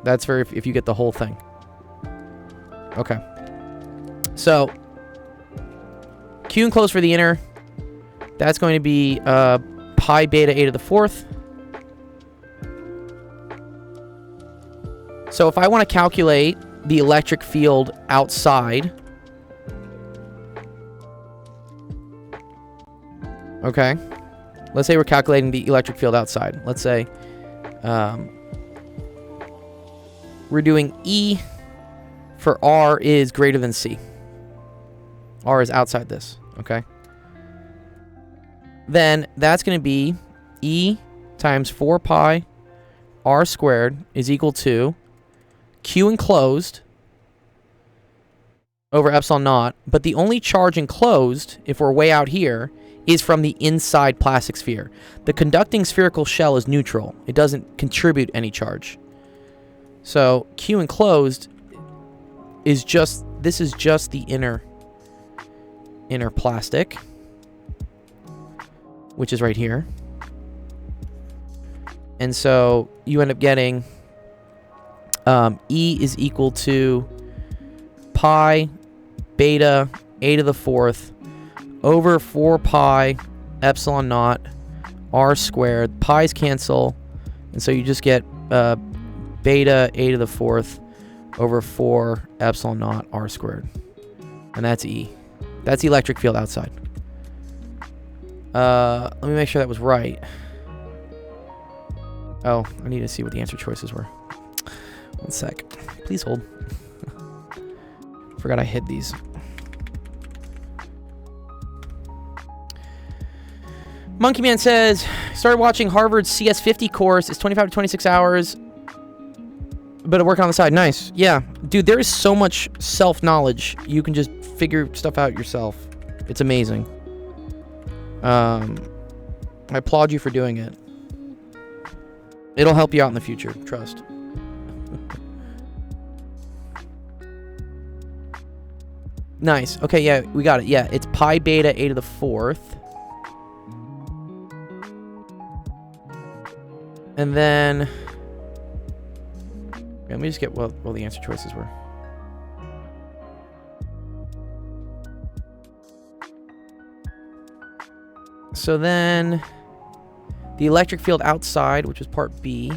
That's for if you get the whole thing. Okay. So Q enclosed for the inner, that's going to be pi beta a to the 4th. So if I want to calculate the electric field outside, okay, let's say we're calculating the electric field outside. Let's say we're doing E for R is greater than C. R is outside this, okay? Then that's going to be E times 4 pi R squared is equal to Q enclosed over epsilon naught, but the only charge enclosed, if we're way out here, is from the inside plastic sphere. The conducting spherical shell is neutral. It doesn't contribute any charge. So Q enclosed is just, this is just the inner plastic, which is right here. And so you end up getting E is equal to pi beta a to the 4th over 4 pi epsilon naught r squared. Pi's cancel, and so you just get beta a to the 4th over 4 epsilon naught r squared. And that's E. That's the electric field outside. Let me make sure that was right. Oh, I need to see what the answer choices were. One sec. Please hold. Forgot I hid these. Monkey Man says, started watching Harvard's CS50 course. It's 25 to 26 hours, but I work on the side. Nice. Yeah. Dude, there is so much self-knowledge. You can just figure stuff out yourself. It's amazing. I applaud you for doing it. It'll help you out in the future, trust. Nice. Okay, yeah, we got it. Yeah, it's pi beta a to the 4th. And then... Let me just get what the answer choices were. So then... The electric field outside, which was part B,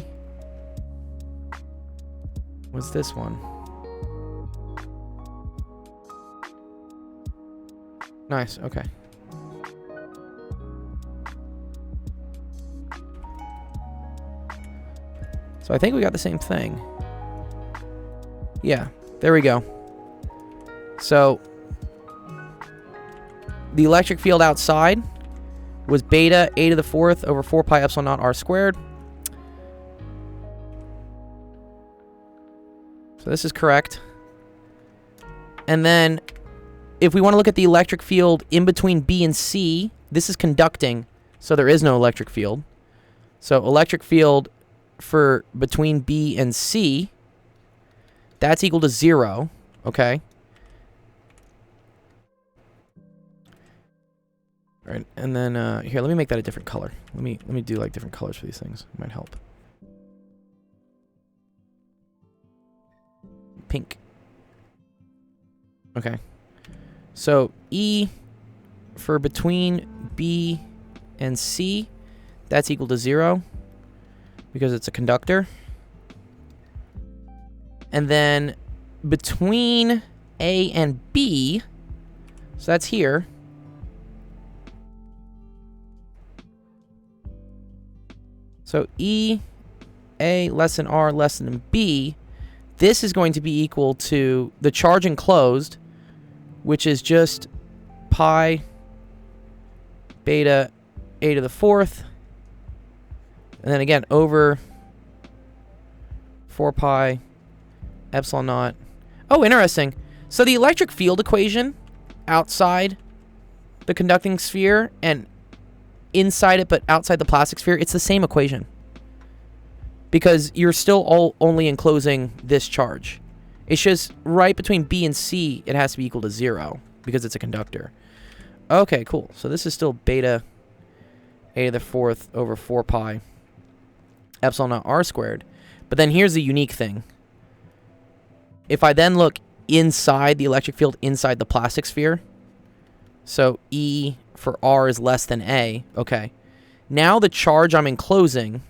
was this one. Nice, okay. So I think we got the same thing. Yeah, there we go. So the electric field outside was beta a to the 4th over 4 pi epsilon naught r squared. So this is correct. And then if we want to look at the electric field in between B and C, this is conducting, so there is no electric field. So electric field for between B and C, that's equal to 0, okay? All right, and then here, let me make that a different color. Let me do like different colors for these things. It might help. Pink. Okay. So E for between B and C, that's equal to 0 because it's a conductor. And then between A and B, so that's here. So E, A less than R less than B, this is going to be equal to the charge enclosed, which is just pi beta a to the 4th, and then again over 4 pi epsilon naught. Oh, interesting. So the electric field equation outside the conducting sphere and inside it but outside the plastic sphere, it's the same equation. Because you're still only enclosing this charge. It's just right between B and C, it has to be equal to 0 because it's a conductor. Okay, cool. So this is still beta a to the 4th over 4 pi epsilon naught r squared. But then here's the unique thing. If I then look inside the electric field inside the plastic sphere, so E for R is less than A, okay. Now the charge I'm enclosing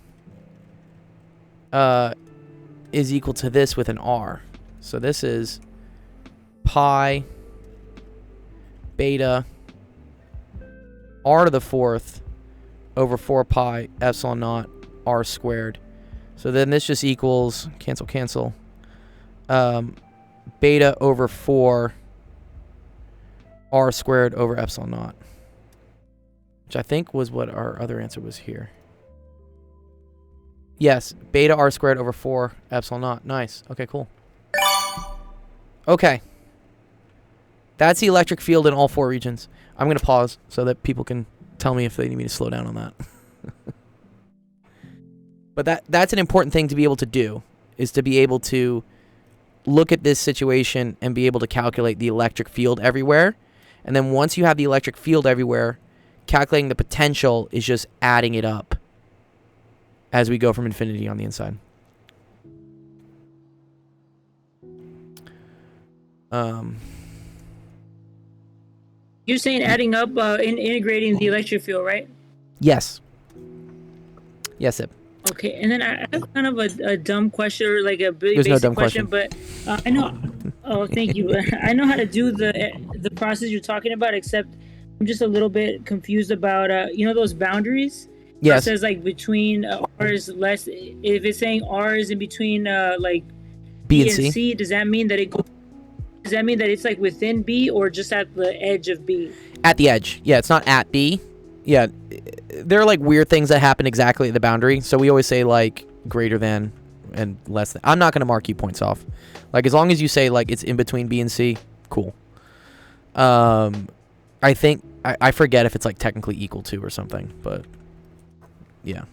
is equal to this with an R. So this is pi beta r to the 4th over 4 pi epsilon naught r squared. So then this just equals, cancel, beta over 4 r squared over epsilon naught. Which I think was what our other answer was here. Yes, beta r squared over 4 epsilon naught. Nice. Okay, cool. Okay. That's the electric field in all 4 regions. I'm going to pause so that people can tell me if they need me to slow down on that. But that's an important thing to be able to do, is to be able to look at this situation and be able to calculate the electric field everywhere. And then once you have the electric field everywhere, calculating the potential is just adding it up as we go from infinity on the inside. You're saying adding up and integrating the electric field, right? Yes. Yes, Ib. Okay, and then I have kind of a dumb question, or like a really There's no basic dumb question, but I know. Oh, thank you. I know how to do the process you're talking about, except I'm just a little bit confused about those boundaries. Yes. It says like between R is less. If it's saying R is in between like B and C, does that mean that it goes? Does that mean that it's like within B or just at the edge of B? At the edge. Yeah, it's not at B. Yeah, there are like weird things that happen exactly at the boundary. So we always say like greater than and less than. I'm not going to mark you points off. Like as long as you say like it's in between B and C, cool. I think I forget if it's like technically equal to or something, but Yeah.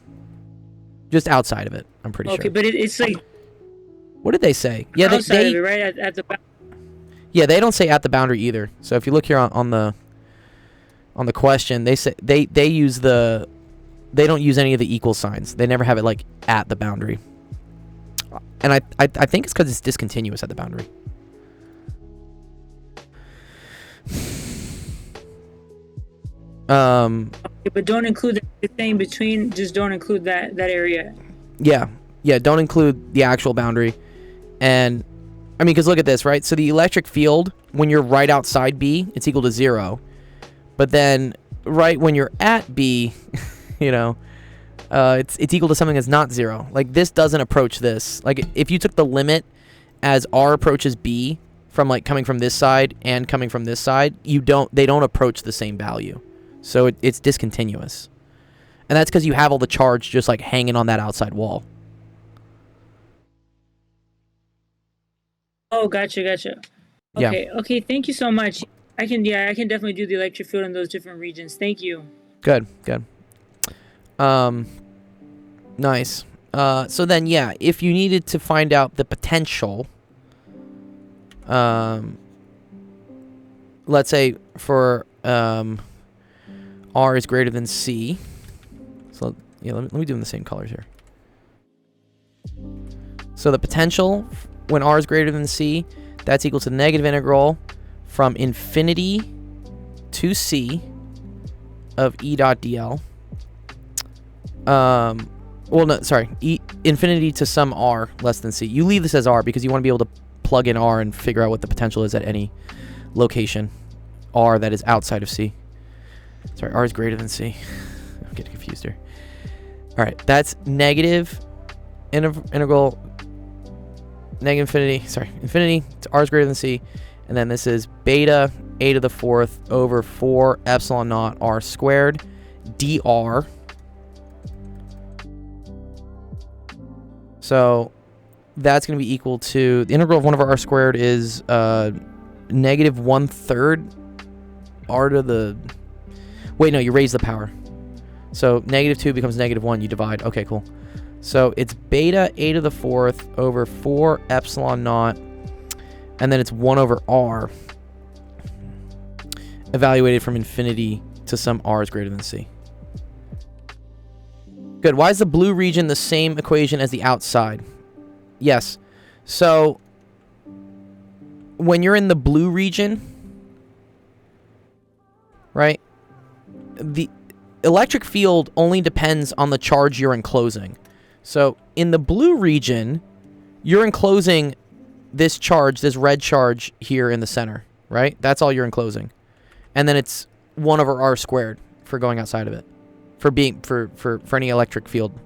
Just outside of it, I'm pretty sure. Okay, but it's like What did they say? Yeah, outside of it, right at the. Yeah, they don't say at the boundary either. So if you look here on the question, they say they use they don't use any of the equal signs. They never have it like at the boundary. And I think it's because it's discontinuous at the boundary. But don't include the thing between. Just don't include that area. Yeah, don't include the actual boundary. And I mean, because look at this, right? So the electric field, when you're right outside B, it's equal to 0. But then right when you're at B, you know, it's equal to something that's not 0. Like this doesn't approach this. Like if you took the limit as R approaches B from like coming from this side and coming from this side, they don't approach the same value. So it's discontinuous. And that's because you have all the charge just like hanging on that outside wall. Oh, gotcha. Okay, okay. Thank you so much. I can definitely do the electric field in those different regions. Thank you. Good. Nice. So then, yeah, if you needed to find out the potential, let's say for R is greater than C. So yeah, let me do them the same colors here. So the potential when R is greater than C, that's equal to the negative integral from infinity to C of E dot dl. Well, no, sorry. Infinity to some R less than C. You leave this as R because you want to be able to plug in R and figure out what the potential is at any location R that is outside of C. Sorry, R is greater than C. I'm getting confused here. All right, that's negative integral infinity to R is greater than C. And then this is beta a to the 4th over 4 epsilon naught R squared dr. So that's going to be equal to, the integral of 1 over R squared is negative 1/3 R to the, wait, no, you raise the power. So negative 2 becomes negative 1, you divide. Okay, cool. So it's beta a to the 4th over 4 epsilon naught, and then it's 1 over R, evaluated from infinity to some R is greater than C. Good. Why is the blue region the same equation as the outside? Yes. So when you're in the blue region, right, the electric field only depends on the charge you're enclosing. So in the blue region, you're enclosing this charge, this red charge here in the center, right? That's all you're enclosing. And then it's 1 over R squared for going outside of it, for being for any electric field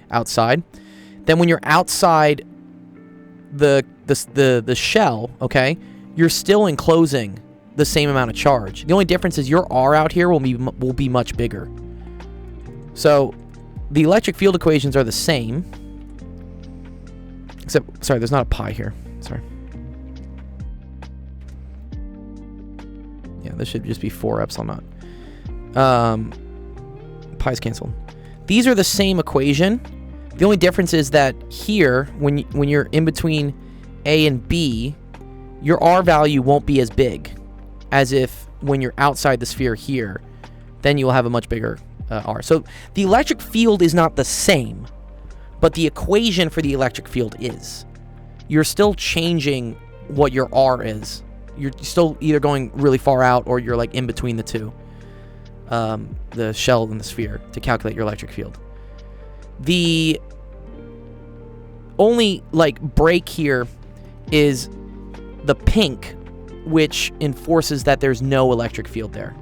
outside. Then when you're outside the shell, okay, you're still enclosing the same amount of charge. The only difference is your R out here will be much bigger. So the electric field equations are the same, except, sorry, there's not a pi here. Sorry. Yeah, this should just be 4 epsilon naught. Pi's canceled. These are the same equation. The only difference is that here, when you're in between A and B, your R value won't be as big as if when you're outside the sphere here, then you will have a much bigger R. So the electric field is not the same, but the equation for the electric field is. You're still changing what your R is. You're still either going really far out or you're like in between the two, the shell and the sphere, to calculate your electric field. The only like break here is the pink, which enforces that there's no electric field there.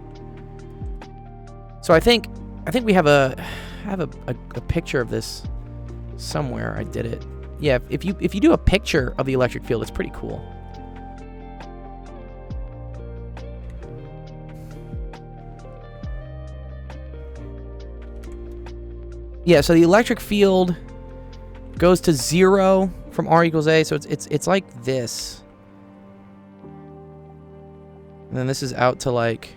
So I think we have a picture of this somewhere. I did it. Yeah, if you do a picture of the electric field, it's pretty cool. Yeah, so the electric field goes to 0 from R equals A, so it's like this. And then this is out to like,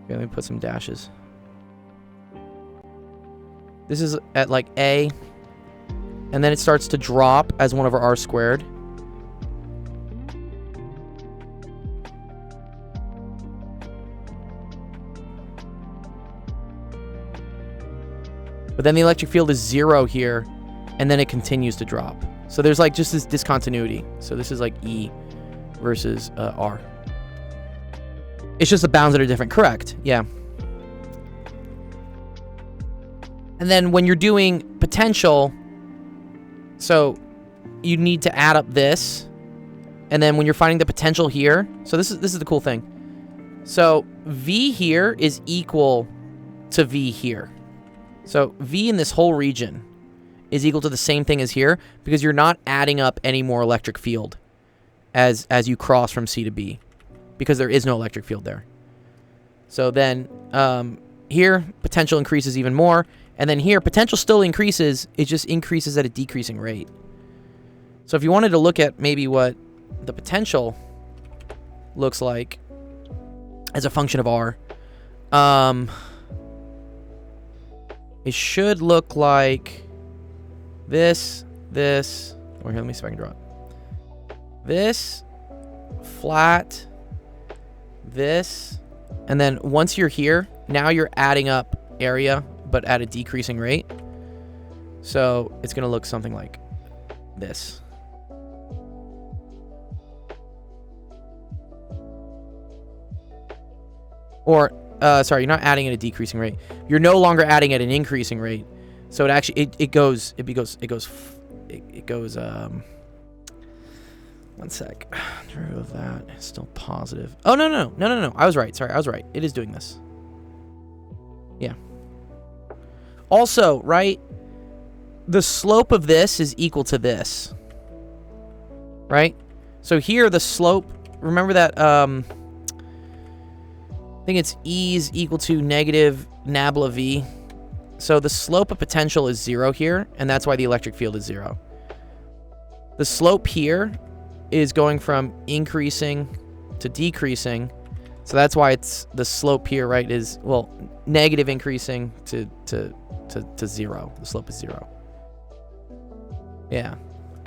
okay, let me put some dashes. This is at like A. And then it starts to drop as 1 over R squared. But then the electric field is 0 here, and then it continues to drop. So there's like just this discontinuity. So this is like E versus R. It's just the bounds that are different. Correct. Yeah. And then when you're doing potential, so you need to add up this. And then when you're finding the potential here, so this is the cool thing. So V here is equal to V here. So V in this whole region is equal to the same thing as here because you're not adding up any more electric field as you cross from C to B because there is no electric field there. So then here, potential increases even more. And then here, potential still increases. It just increases at a decreasing rate. So if you wanted to look at maybe what the potential looks like as a function of R, it should look like this, or here, let me see if I can draw it. This, flat, this, and then once you're here, now you're adding up area, but at a decreasing rate. So it's going to look something like this. Or, sorry, you're not adding at a decreasing rate. You're no longer adding at an increasing rate. So it actually, it goes, one sec. Derivative of that is still positive. Oh, no. I was right. Sorry, I was right. It is doing this. Yeah. Also, right, the slope of this is equal to this. Right? So here, the slope, remember that, I think it's E is equal to negative nabla V. So the slope of potential is 0 here, and that's why the electric field is 0. The slope here is going from increasing to decreasing. So that's why it's the slope here, right, is, well, negative increasing to 0. The slope is 0. Yeah.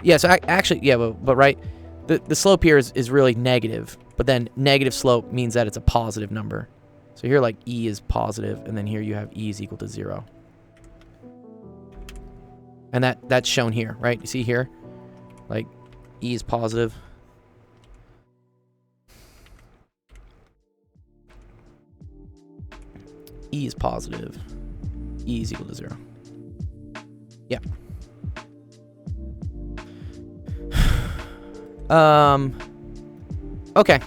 Yeah, so actually, yeah, but right, the slope here is really negative, but then negative slope means that it's a positive number. So here, like, E is positive, and then here you have E is equal to 0. And that's shown here, right? You see here? Like, E is positive. E is positive. E is equal to 0. Yeah. Okay.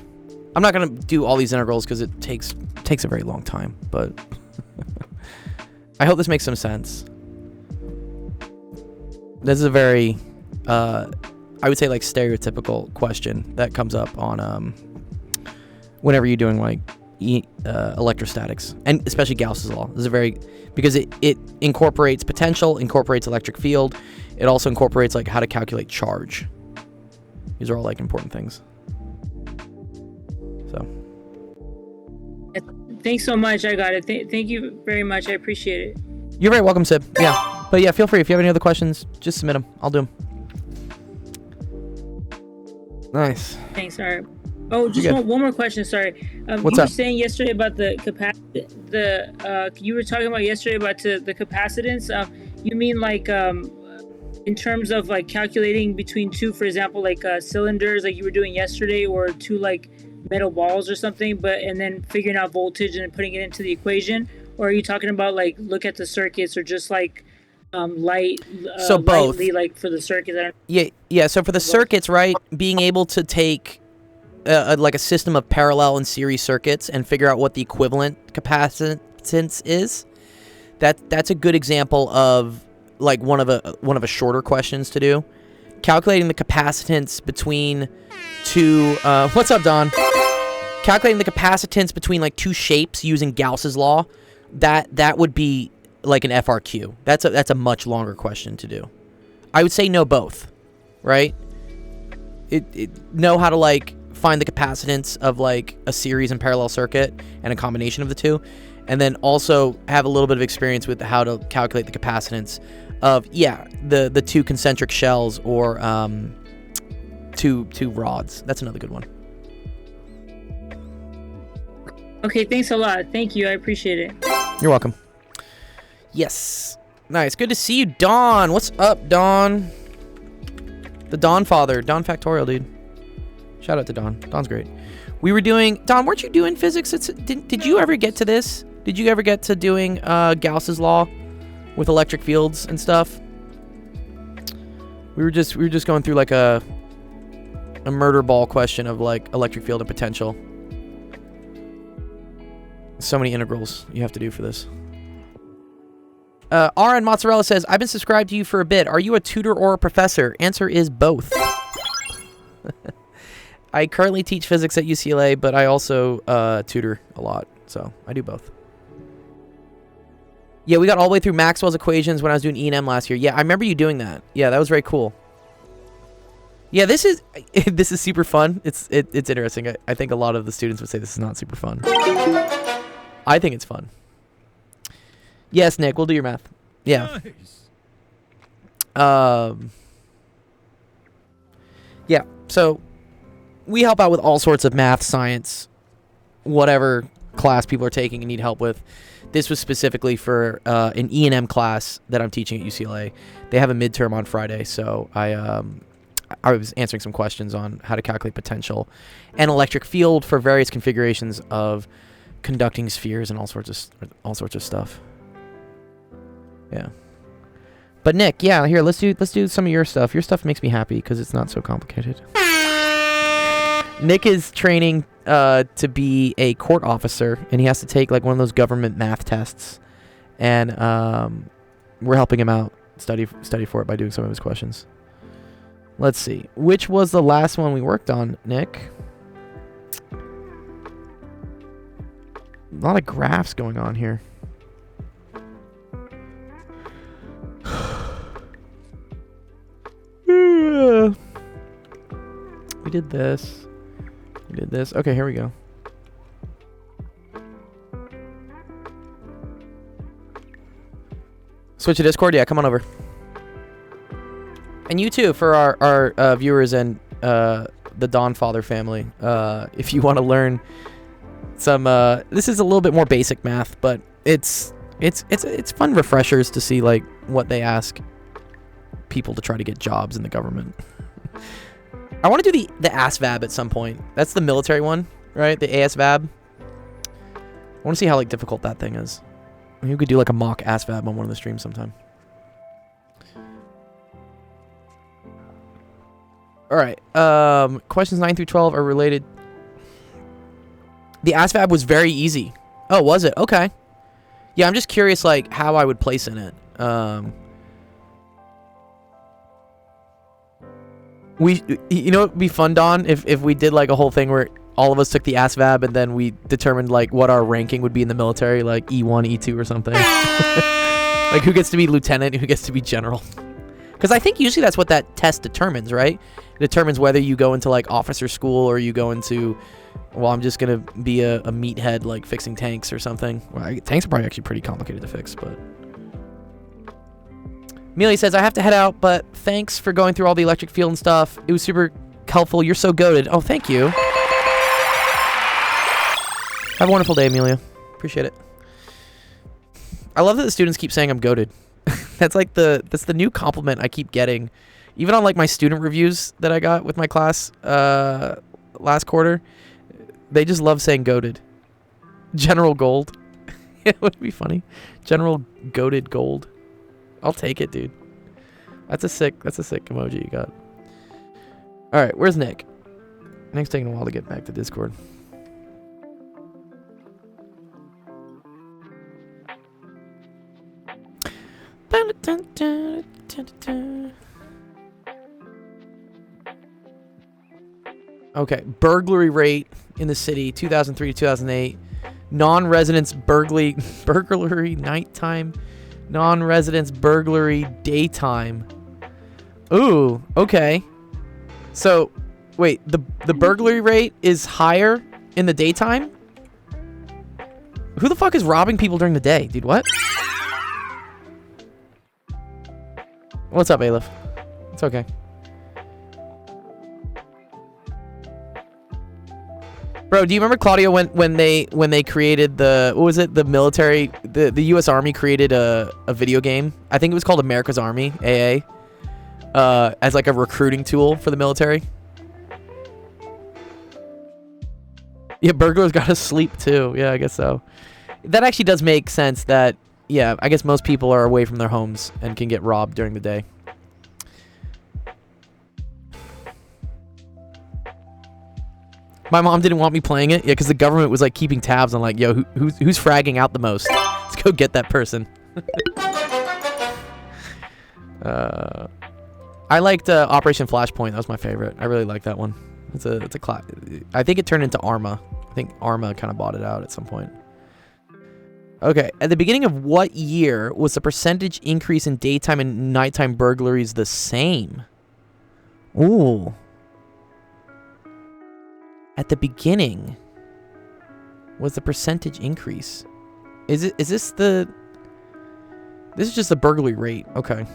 I'm not going to do all these integrals because it takes a very long time, but I hope this makes some sense. This is a very, I would say, like, stereotypical question that comes up on whenever you're doing, like, electrostatics, and especially Gauss's law. This is a very, because it incorporates potential, incorporates electric field. It also incorporates, like, how to calculate charge. These are all, like, important things. So. Thanks so much. I got it. Thank you very much. I appreciate it. You're very welcome, Sib. Yeah. But yeah, feel free. If you have any other questions, just submit them. I'll do them. Nice. Thanks. All right. Oh, just one more question. Sorry. What's you up? were saying yesterday about the capacity. You were talking about yesterday about the capacitance. You mean like in terms of like calculating between two, for example, like cylinders, like you were doing yesterday, or two like metal balls or something, and then figuring out voltage and putting it into the equation? Or are you talking about like look at the circuits, or just like so both, lightly, like for the circuit? Yeah. So for the circuits, right, being able to take like a system of parallel and series circuits and figure out what the equivalent capacitance is. That's a good example of like one of a shorter questions to do. Calculating the capacitance between two. What's up, Don? Calculating the capacitance between like two shapes using Gauss's law. That would be like an FRQ. That's a much longer question to do. I would say know both, right? Know how to like find the capacitance of like a series and parallel circuit and a combination of the two, and then also have a little bit of experience with how to calculate the capacitance of the two concentric shells or two rods. That's another good one. Okay, thanks a lot. Thank you. I appreciate it. You're welcome. Yes. Nice. Good to see you, Don. What's up, Don? The Don father. Don Factorial, dude. Shout out to Don. Don's great. We were doing... Don, weren't you doing physics? Did you ever get to this? Did you ever get to doing Gauss's law with electric fields and stuff? We were just going through like a murder ball question of like electric field and potential. So many integrals you have to do for this. RN Mozzarella says, I've been subscribed to you for a bit. Are you a tutor or a professor? Answer is both. I currently teach physics at UCLA, but I also tutor a lot. So I do both. Yeah, we got all the way through Maxwell's equations when I was doing E&M last year. Yeah, I remember you doing that. Yeah, that was very cool. Yeah, this is super fun. It's interesting. I think a lot of the students would say this is not super fun. I think it's fun. Yes, Nick, we'll do your math. Yeah. Nice. Yeah, so we help out with all sorts of math, science, whatever class people are taking and need help with. This was specifically for an E&M class that I'm teaching at UCLA. They have a midterm on Friday, so I was answering some questions on how to calculate potential and electric field for various configurations of conducting spheres and all sorts of stuff. Yeah. But Nick, yeah, here, let's do some of your stuff. Your stuff makes me happy because it's not so complicated. Nick is training to be a court officer, and he has to take like one of those government math tests, and we're helping him out study for it by doing some of his questions. Let's see, which was the last one we worked on, Nick? A lot of graphs going on here. We did this. We did this. Okay, here we go. Switch to Discord? Yeah, come on over. And you too, for our viewers and the Don Father family. If you want to learn some... this is a little bit more basic math, but it's fun refreshers to see like what they ask people to try to get jobs in the government. I want to do the ASVAB at some point. That's the military one, right? The ASVAB. I want to see how like difficult that thing is. Maybe we could do like a mock ASVAB on one of the streams sometime. All right. Questions 9 through 12 are related. The ASVAB was very easy. Oh, was it? Okay. Yeah, I'm just curious like how I would place in it. You know, it'd be fun, Don, if we did like a whole thing where all of us took the ASVAB and then we determined like what our ranking would be in the military, like E1, E2 or something. Like who gets to be lieutenant, who gets to be general. Because I think usually that's what that test determines, right? It determines whether you go into like officer school or you go into, well, I'm just going to be a meathead like fixing tanks or something. Well, tanks are probably actually pretty complicated to fix, but... Mealy says, I have to head out, but thanks for going through all the electric field and stuff. It was super helpful. You're so goated. Oh, thank you. Have a wonderful day, Amelia. Appreciate it. I love that the students keep saying I'm goated. That's the new compliment I keep getting. Even on like my student reviews that I got with my class last quarter, they just love saying goated. General Gold. It would be funny. General Goated Gold. I'll take it, dude. That's a sick emoji you got. All right, where's Nick? Nick's taking a while to get back to Discord. Okay, burglary rate in the city, 2003 to 2008. Non-residence burglary nighttime. Non-residence burglary daytime. Ooh, okay. So, wait, the burglary rate is higher in the daytime? Who the fuck is robbing people during the day, dude? What? What's up, Aleph? It's okay. Bro, do you remember, Claudio, when they created the, what was it, the military, the U.S. Army created a video game? I think it was called America's Army, AA, as like a recruiting tool for the military. Yeah, burglars gotta sleep too. Yeah, I guess so. That actually does make sense that, yeah, I guess most people are away from their homes and can get robbed during the day. My mom didn't want me playing it, yeah, because the government was like keeping tabs on like, yo, who's fragging out the most? Let's go get that person. I liked Operation Flashpoint. That was my favorite. I really liked that one. It's a I think it turned into Arma. I think Arma kind of bought it out at some point. Okay, at the beginning of what year was the percentage increase in daytime and nighttime burglaries the same? Ooh. At the beginning, was the percentage increase? Is this the... This is just the burglary rate. Okay.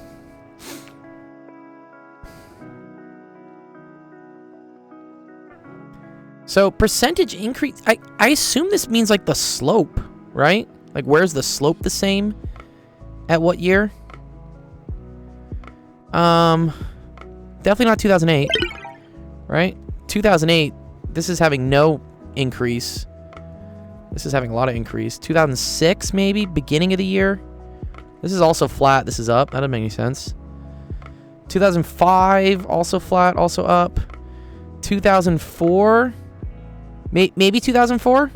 So, percentage increase... I assume this means, like, the slope, right? Like, where's the slope the same? At what year? Definitely not 2008. Right? 2008... This is having no increase. This is having a lot of increase. 2006, maybe? Beginning of the year? This is also flat. This is up. That doesn't make any sense. 2005, also flat, also up. 2004? Maybe 2004?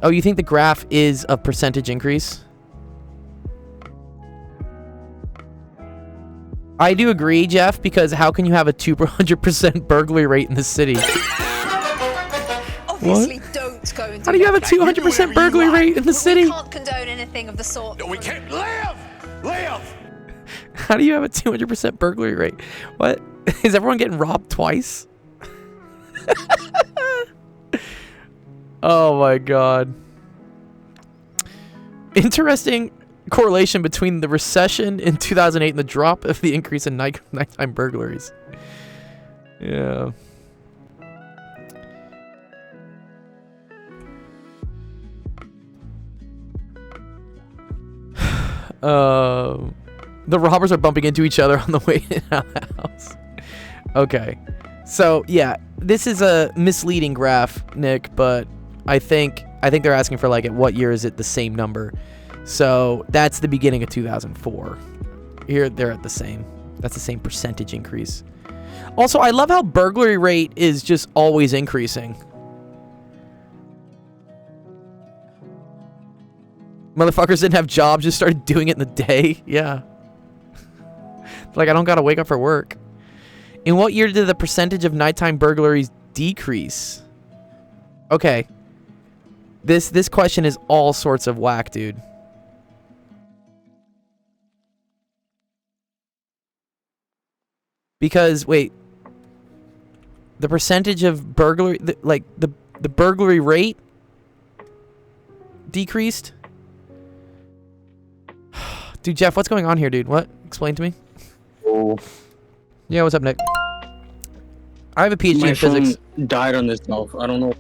Oh, you think the graph is a percentage increase? I do agree, Jeff, because how can you have a 200% burglary rate in the city? Obviously, don't go into. How do you have a 200% burglary rate in the city? We can't condone anything of the sort. No, we can't. Live! How do you have a 200% burglary rate? What? Is everyone getting robbed twice? Oh my god. Interesting correlation between the recession in 2008 and the drop of the increase in nighttime burglaries. Yeah. The robbers are bumping into each other on the way in out of the house. Okay. So, yeah, this is a misleading graph, Nick, but I think they're asking for, like, at what year is it the same number? So that's the beginning of 2004. Here, they're at the same. That's the same percentage increase. Also, I love how burglary rate is just always increasing. Motherfuckers didn't have jobs, just started doing it in the day. Yeah. Like, I don't gotta wake up for work. In what year did the percentage of nighttime burglaries decrease? Okay. This question is all sorts of whack, dude. Because, wait, the percentage of burglary, the burglary rate decreased? Dude, Jeff, what's going on here, dude? What? Explain to me. Oh. Yeah, what's up, Nick? I have a PhD in physics. My phone died on itself. I don't know.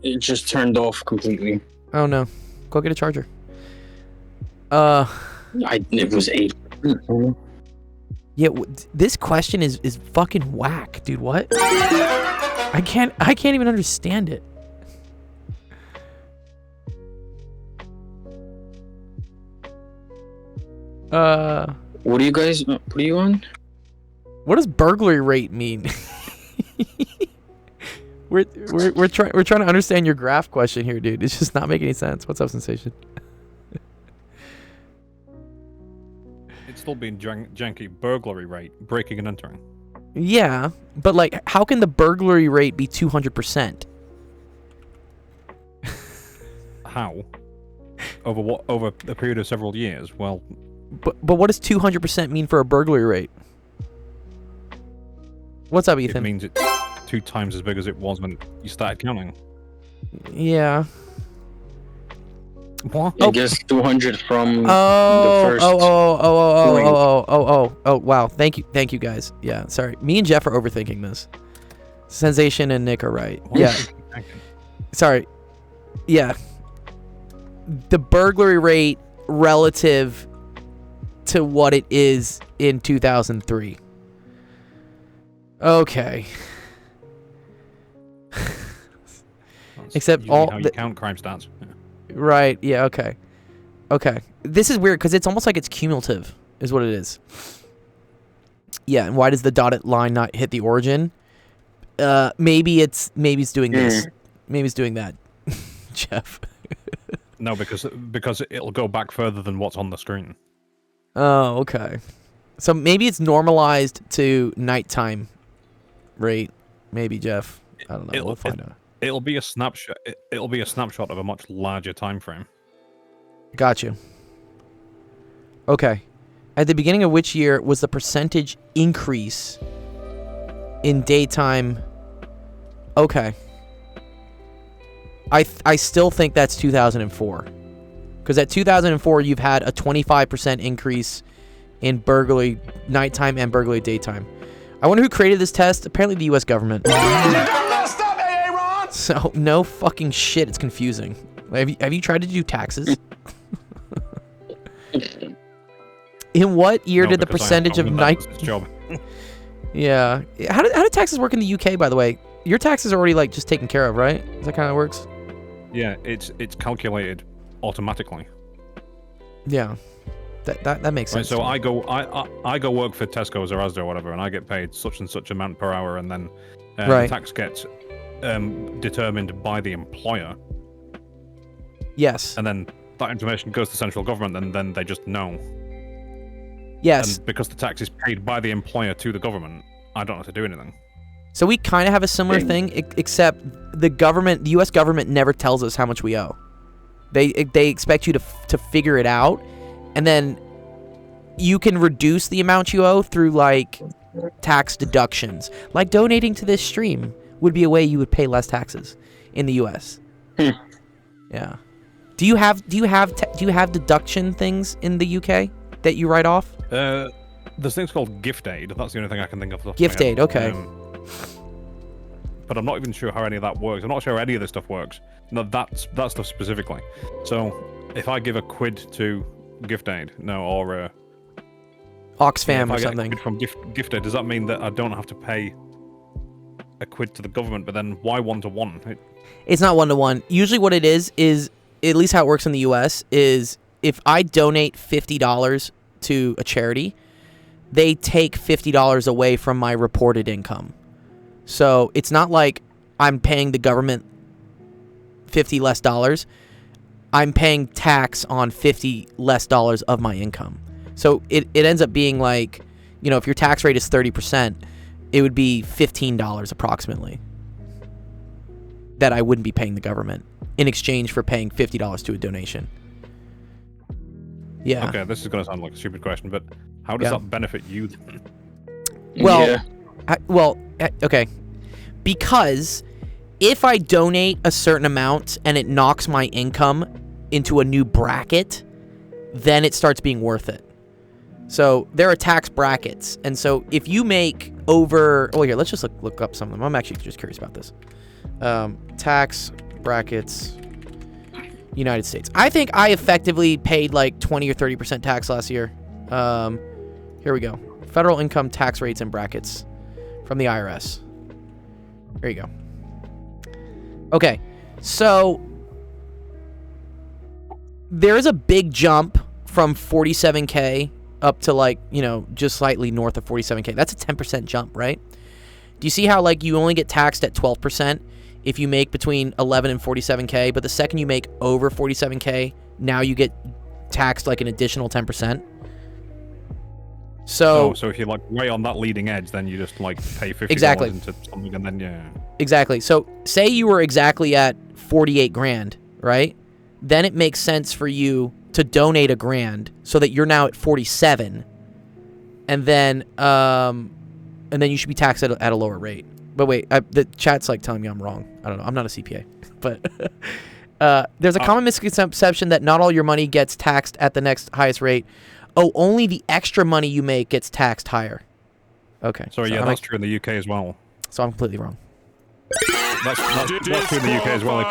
It just turned off completely. Oh, no. Go get a charger. It was 8. Yeah, this question is fucking whack, dude. What? I can't even understand it. What are you guys? What are you on? What does burglary rate mean? we're trying to understand your graph question here, dude. It's just not making any sense. What's up, Sensation? It's still being janky. Burglary rate, breaking and entering. Yeah, but like, how can the burglary rate be 200%? How? Over a period of several years? Well, but what does 200% mean for a burglary rate? What's up, Ethan? it means it's 2 times as big as it was when you started counting. Yeah. What? I guess 200 from Oh, the first. oh, wow. Thank you guys. Yeah, sorry. Me and Jeff are overthinking this. Sensation and Nick are right. Yeah. Sorry. Yeah. The burglary rate relative to what it is in 2003. Okay. Except usually all how you the, count crime stats. right. Yeah. Okay. Okay. This is weird because it's almost like it's cumulative, is what it is. Yeah. And why does the dotted line not hit the origin? Maybe it's doing this. Maybe it's doing that. Jeff. No, because it'll go back further than what's on the screen. Oh, okay. So maybe it's normalized to nighttime rate. Maybe, Jeff. I don't know. We'll find out. It'll be a snapshot. It'll be a snapshot of a much larger time frame. Got you. Okay. At the beginning of which year was the percentage increase in daytime? Okay. I still think that's 2004. Because at 2004, you've had a 25% increase in burglary nighttime and burglary daytime. I wonder who created this test. Apparently the U.S. government. Stop, Aaron! So, no fucking shit. It's confusing. Have you tried to do taxes? In what year did the percentage of night... job. Yeah. How do taxes work in the UK, by the way? Your taxes are already, like, just taken care of, right? Is that kind of works? Yeah, it's calculated automatically. Yeah. That makes sense. Right, so I go work for Tesco's or Asda or whatever, and I get paid such and such amount per hour, and then the tax gets determined by the employer. Yes. And then that information goes to central government, and then they just know. Yes. And because the tax is paid by the employer to the government, I don't have to do anything. So we kind of have a similar thing, except the U.S. government never tells us how much we owe. They expect you to figure it out, and then you can reduce the amount you owe through like tax deductions. Like donating to this stream would be a way you would pay less taxes in the U.S. Yeah. Do you have deduction things in the UK that you write off? There's things called gift aid. That's the only thing I can think of. Gift aid, okay. But I'm not even sure how any of that works. I'm not sure any of this stuff works. No, that stuff specifically. So if I give £1 to gift aid, or Oxfam or something from gift aid, does that mean that I don't have to pay £1 to the government? But then why 1-to-1? It's not 1-to-1. Usually, what it is at least how it works in the U.S. is if I donate $50 to a charity, they take $50 away from my reported income. So it's not like I'm paying the government $50 less. I'm paying tax on $50 less of my income. So it ends up being like, if your tax rate is 30%, it would be $15 approximately that I wouldn't be paying the government in exchange for paying $50 to a donation. Yeah. Okay, this is going to sound like a stupid question, but how does that benefit you then? Well, okay. Because if I donate a certain amount and it knocks my income into a new bracket, then it starts being worth it. So there are tax brackets. And so if you make over... Oh, here, let's just look up some of them. I'm actually just curious about this. Tax brackets, United States. I think I effectively paid like 20 or 30% tax last year. Here we go. Federal income tax rates and brackets from the IRS. There you go. Okay, so there is a big jump from 47K up to like, just slightly north of 47K. That's a 10% jump, right? Do you see how like you only get taxed at 12% if you make between 11 and 47K, but the second you make over 47K, now you get taxed like an additional 10%? So if you're like way on that leading edge, then you just like pay $50 exactly into something, and then exactly. So say you were exactly at 48 grand, right? Then it makes sense for you to donate $1,000 so that you're now at 47, and then you should be taxed at a lower rate. But wait, the chat's like telling me I'm wrong. I don't know. I'm not a CPA, but there's a common misconception that not all your money gets taxed at the next highest rate. Oh, only the extra money you make gets taxed higher. Okay. Sorry, yeah, that's true in the UK as well. So I'm completely wrong. That's true in the UK as well.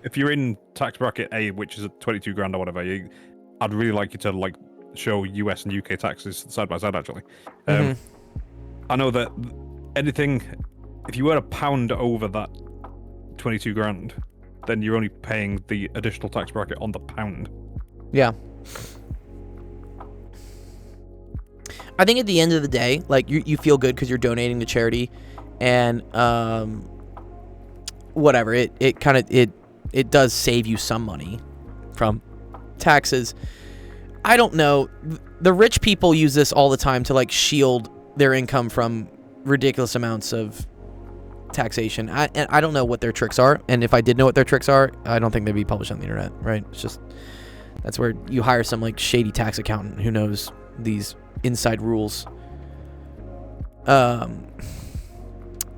If you're in tax bracket A, which is 22 grand or whatever, I'd really like you to like show US and UK taxes side by side. Actually, I know that anything, if you were a pound over that 22 grand, then you're only paying the additional tax bracket on the pound. Yeah. I think at the end of the day, like you feel good because you're donating to charity, and whatever it kind of does save you some money from taxes. I don't know. The rich people use this all the time to like shield their income from ridiculous amounts of taxation. And I don't know what their tricks are, and if I did know what their tricks are, I don't think they'd be published on the internet, right? It's just that's where you hire some like shady tax accountant who knows these inside rules. Yeah,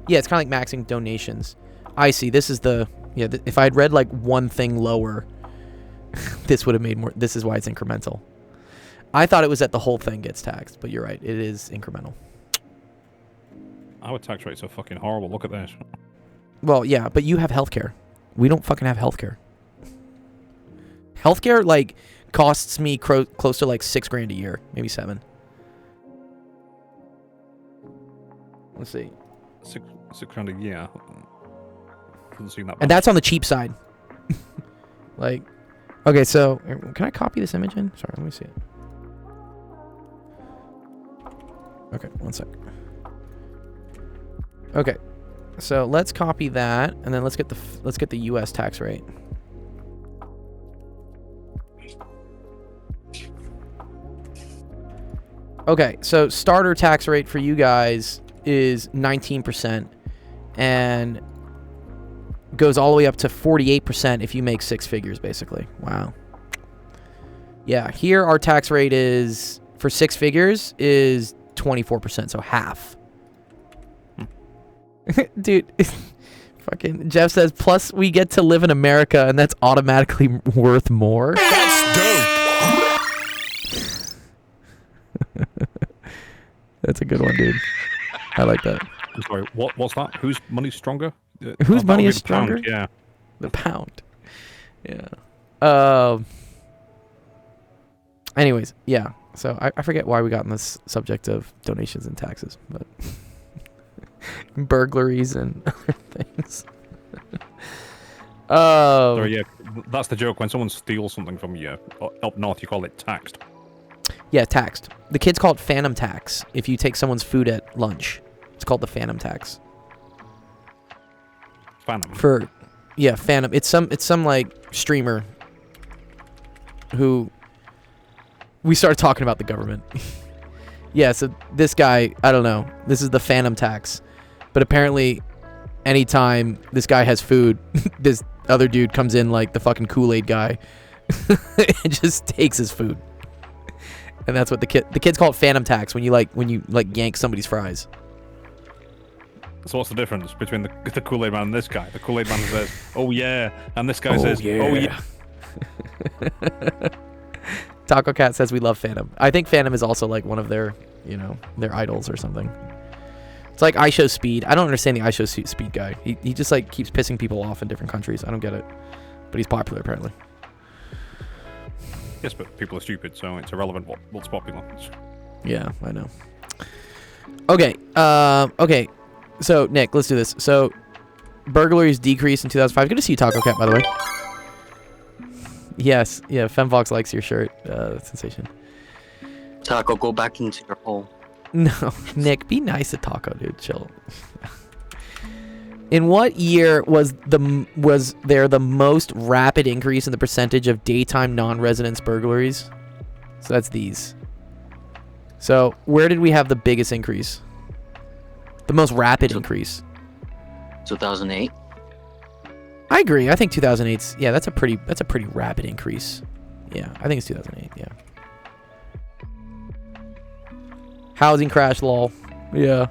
it's kind of like maxing donations. I see. This is if I had read like one thing lower, this would have made more. This is why it's incremental. I thought it was that the whole thing gets taxed, but you're right. It is incremental. Our tax rates are fucking horrible. Look at this. Well, yeah, but you have healthcare. We don't fucking have healthcare. Healthcare like costs me close to like $6,000 a year, maybe 7. Let's see. $6,000 a year. Doesn't seem that bad. And that's on the cheap side. Like, okay, so can I copy this image in? Sorry, let me see it. Okay, one sec. Okay, so let's copy that, and then let's get the U.S. tax rate. Okay, so starter tax rate for you guys is 19%, and goes all the way up to 48% if you make 6 figures, basically. Wow. Yeah, here our tax rate is, for 6 figures, is 24%, so half. Dude, fucking Jeff says, plus we get to live in America, and that's automatically worth more. That's dope. That's a good one, dude. I like that. I'm sorry, what's that? Whose money's stronger? Whose money is the pound, stronger? yeah. The pound. Yeah. Anyways, yeah. So I forget why we got in this subject of donations and taxes, but burglaries and other things. Sorry, yeah, that's the joke. When someone steals something from you up north, you call it taxed. Yeah, taxed. The kids call it phantom tax. If you take someone's food at lunch, it's called the phantom tax. Phantom. Phantom. It's some like streamer who we started talking about the government. Yeah, so this guy, I don't know. This is the phantom tax. But apparently anytime this guy has food, this other dude comes in like the fucking Kool-Aid guy and just takes his food. And that's what the kids call it phantom tax when you yank somebody's fries. So what's the difference between the Kool-Aid man and this guy? The Kool-Aid man says, "Oh yeah," and this guy says, yeah. "Oh yeah." Taco Cat says we love Phantom. I think Phantom is also like one of their, their idols or something. It's like IShowSpeed. I don't understand the IShowSpeed guy. He just like keeps pissing people off in different countries. I don't get it, but he's popular apparently. Yes, but people are stupid, so it's irrelevant what's popular. Yeah, I know. Okay. Okay. So Nick, let's do this. So burglaries decreased in 2005. Good to see you, Taco Cat, by the way. Yes. Yeah. Femvox likes your shirt. Sensation. Taco, go back into your hole. No, Nick, be nice to Taco, dude. Chill. In what year was there the most rapid increase in the percentage of daytime non-residence burglaries? So that's these. So where did we have the biggest increase? The most rapid increase? 2008. I agree. I think 2008's, yeah, that's a pretty rapid increase. Yeah, I think it's 2008, yeah. Housing crash, lol. Yeah.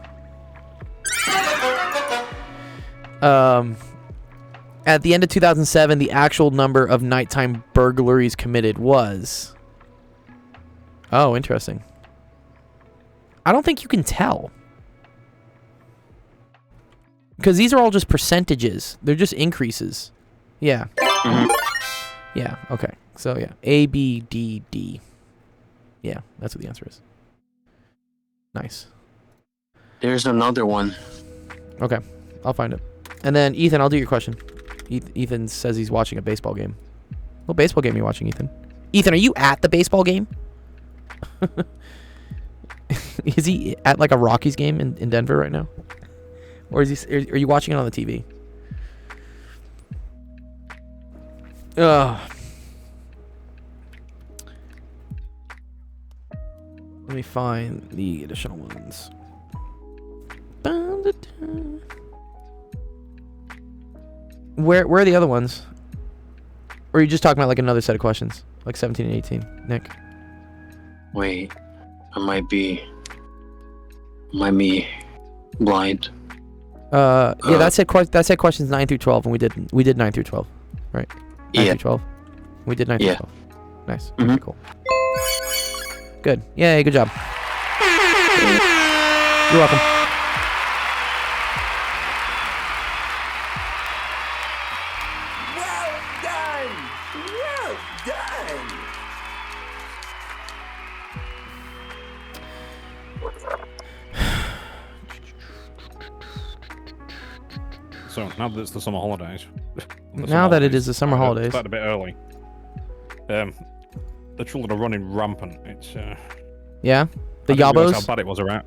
At the end of 2007, the actual number of nighttime burglaries committed was... Oh, interesting. I don't think you can tell. Because these are all just percentages. They're just increases. Yeah. Yeah, okay. So, yeah. A, B, D, D. Yeah, that's what the answer is. Nice. There's another one. Okay, I'll find it. And then, Ethan, I'll do your question. Ethan says he's watching a baseball game. What baseball game are you watching, Ethan? Ethan, are you at the baseball game? Is he at like a Rockies game in Denver right now? Or is he? Are you watching it on the TV? Ugh. Let me find the additional ones. Where are the other ones? Or are you just talking about like another set of questions? Like 17 and 18, Nick? Wait, I might be blind. Yeah, that said questions 9 through 12, and we did 9 through 12, right? 9 Yeah. through 12. We did 9 through 12. Nice. Mhm. Okay, cool. Good. Yay, good job. You're welcome. Well done! Well done! So now that it's the summer holidays. Now that it is the summer holidays. Started a bit early. The children are running rampant. It's Yeah? The I didn't realise Yabos? how bad it was around.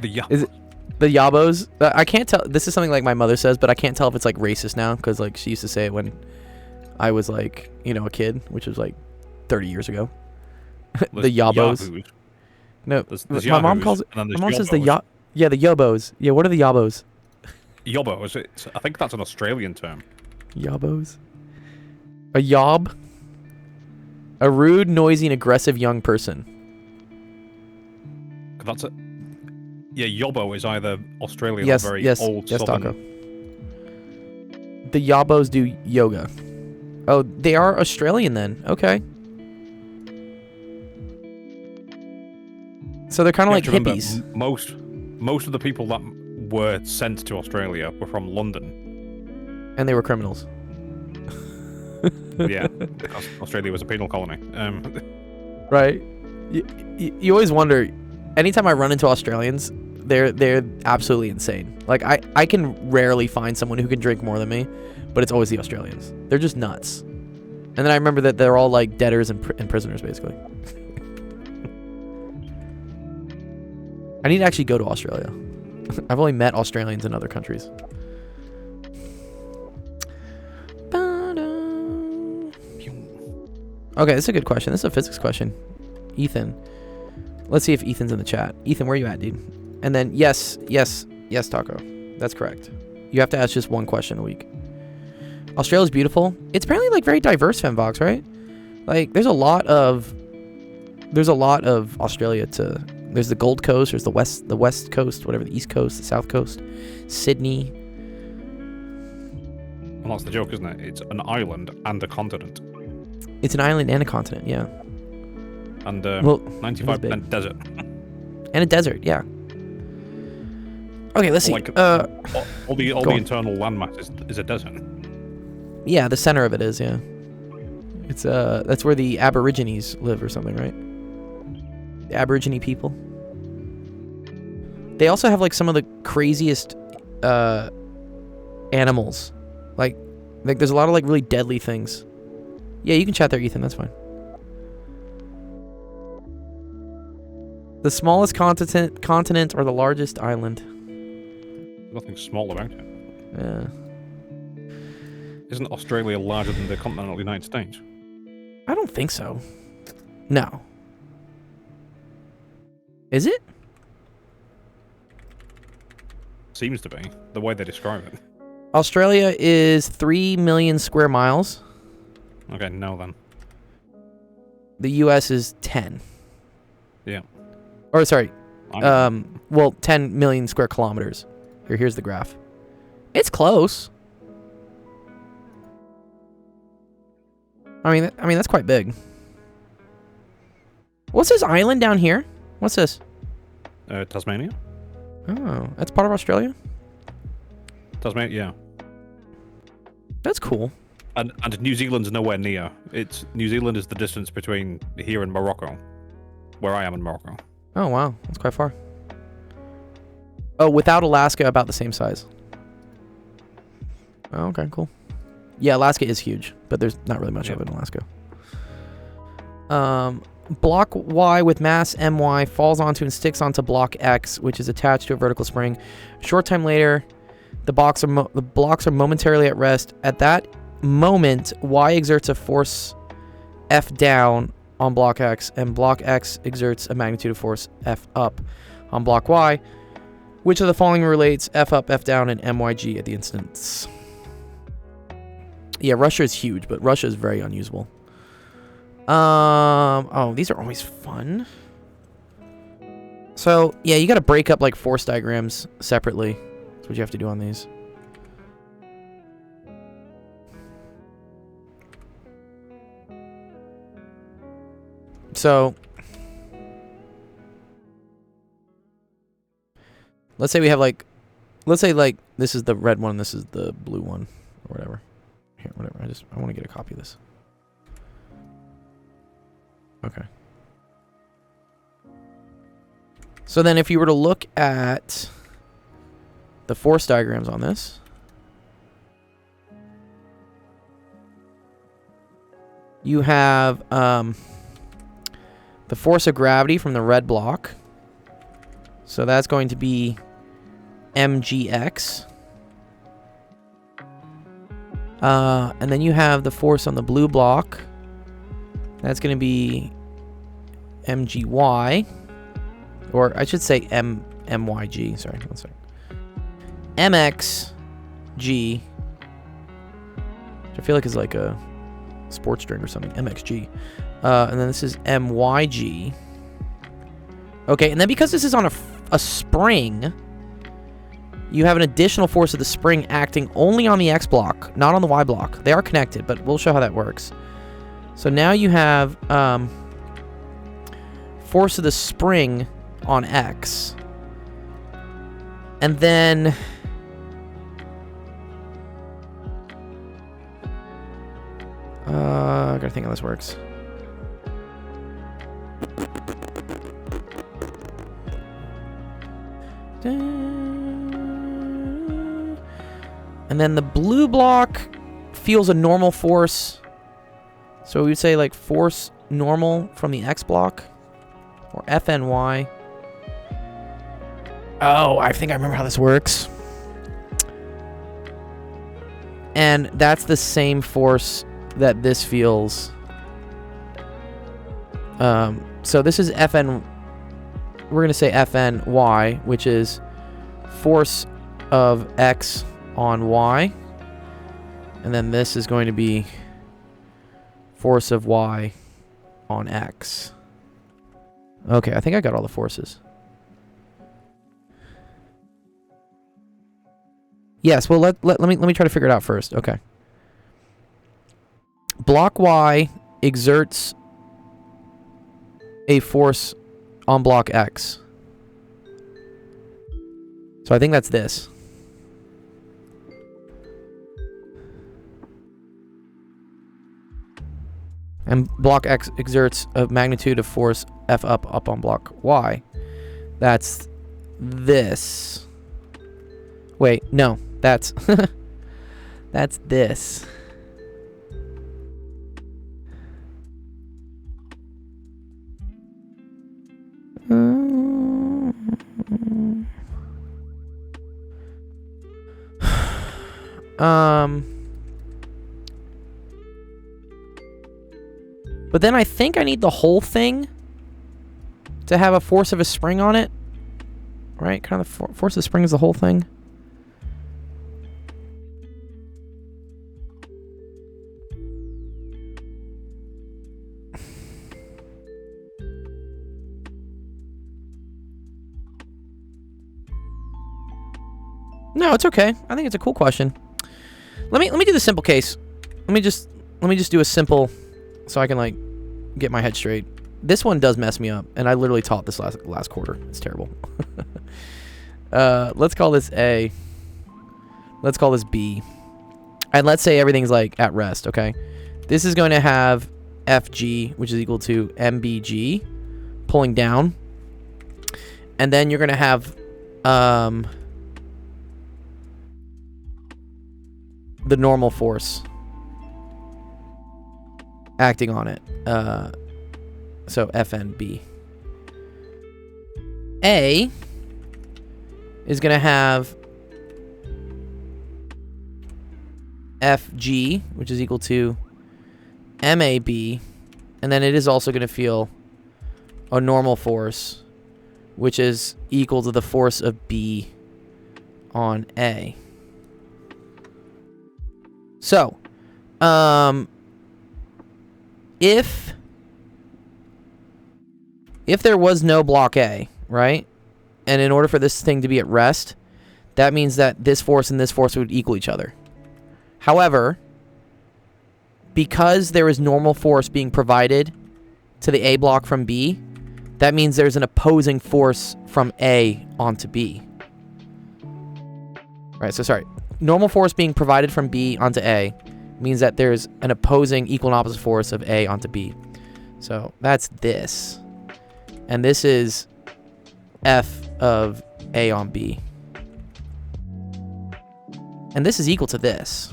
Is it the Yabos? I can't tell. This is something like my mother says, but I can't tell if it's like racist now, because like she used to say it when I was like, you know, a kid, which was like 30 years ago. The Yabos. Yahoos. No, There's my mom Yahoos, calls it. and then My there's mom says the Yobos. Yeah, the Yobos. Yeah, what are the Yabos? Yobos. I think that's an Australian term. Yabos. A yob. A rude, noisy, and aggressive young person. That's a. Yeah, Yobo is either Australian Yes, or very yes, old yes, southern. Taco. The Yabos do yoga. Oh, they are Australian then. Okay. So they're kind of like You have to hippies. remember, most of the people that were sent to Australia were from London. And they were criminals. Yeah, because Australia was a penal colony. Right. You always wonder. Anytime I run into Australians, they're absolutely insane. Like I can rarely find someone who can drink more than me, but it's always the Australians. They're just nuts. And then I remember that they're all like debtors and prisoners basically. I need to actually go to Australia. I've only met Australians in other countries. Okay, this is a good question. This is a physics question. Ethan. Let's see if Ethan's in the chat. Ethan, where you at, dude? And then, yes, Taco. That's correct. You have to ask just one question a week. Australia's beautiful. It's apparently, like, very diverse, Femvox, right? Like, there's a lot of Australia to... There's the Gold Coast, there's the West Coast, whatever, the East Coast, the South Coast, Sydney. Well, that's the joke, isn't it? It's an island and a continent. It's an island and a continent, yeah. And Well, 95% desert. And a desert, yeah. Okay, let's see. Like, all the go on. internal landmass is a desert. Yeah, the center of it is, yeah. It's that's where the Aborigines live or something, right? The Aborigine people. They also have like some of the craziest animals. Like there's a lot of like really deadly things. Yeah, you can chat there, Ethan, that's fine. The smallest continent or the largest island? Nothing small about it. Yeah. Isn't Australia larger than the continental United States? I don't think so. No. Is it? Seems to be, the way they describe it. Australia is 3 million square miles. Okay, no then. The US is 10. Yeah. Or sorry. Well, 10 million square kilometers. Here's the graph. It's close. I mean, that's quite big. What's this island down here? What's this? Tasmania. Oh, that's part of Australia? Tasmania, yeah. That's cool. And New Zealand's nowhere near. New Zealand is the distance between here and Morocco, where I am in Morocco. Oh, wow. That's quite far. Oh, without Alaska, about the same size. Oh, okay, cool. Yeah, Alaska is huge, but there's not really much of it in Alaska. Block Y with mass My falls onto and sticks onto block X, which is attached to a vertical spring. A short time later, the blocks are momentarily at rest. At that moment, Y exerts a force F down on block X, and block X exerts a magnitude of force F up on block Y. Which of the following relates F up, F down, and MYG at the instance? Yeah, Russia is huge, but Russia is very unusable. Oh, these are always fun. So, yeah, you got to break up like force diagrams separately. That's what you have to do on these. So, let's say we have like, let's say like this is the red one, this is the blue one, or whatever. Here, whatever. I want to get a copy of this. Okay. So then if you were to look at the force diagrams on this, you have the force of gravity from the red block. So that's going to be mgx. And then you have the force on the blue block. That's going to be mgy. Or I should say myg. Sorry, one second. mxg. Which I feel like is like a sports drink or something. mxg. And then this is myg. Okay, and then because this is on a spring, you have an additional force of the spring acting only on the X block, not on the Y block. They are connected, but we'll show how that works. So now you have force of the spring on X. And then I gotta think how this works. And then the blue block feels a normal force. So we would say like force normal from the X block. Or FNY. Oh, I think I remember how this works. And that's the same force that this feels. So this is FN. We're going to say FNY, which is force of X on Y. And then this is going to be force of Y on X. Okay, I think I got all the forces. Yes, well, let me try to figure it out first. Okay. Block Y exerts a force on block X. So I think that's this. And block X exerts a magnitude of force F up on block Y. That's this. Wait, no. That's that's this. But then I think I need the whole thing to have a force of a spring on it. Right? Kind of force of the spring is the whole thing. No, it's okay. I think it's a cool question. Let me do the simple case. Let me just do a simple, so I can like get my head straight. This one does mess me up, and I literally taught this last quarter. It's terrible. Let's call this A. Let's call this B. And let's say everything's like at rest, okay? This is going to have FG, which is equal to MBG, pulling down. And then you're going to have the normal force acting on it. So FNB. A is going to have FG, which is equal to MAB, and then it is also going to feel a normal force, which is equal to the force of B on A. So, if there was no block A, right, and in order for this thing to be at rest, that means that this force and this force would equal each other. However, because there is normal force being provided to the A block from B, that means there's an opposing force from A onto B. Right, so sorry. Normal force being provided from B onto A means that there's an opposing equal and opposite force of A onto B. So that's this. And this is F of A on B. And this is equal to this.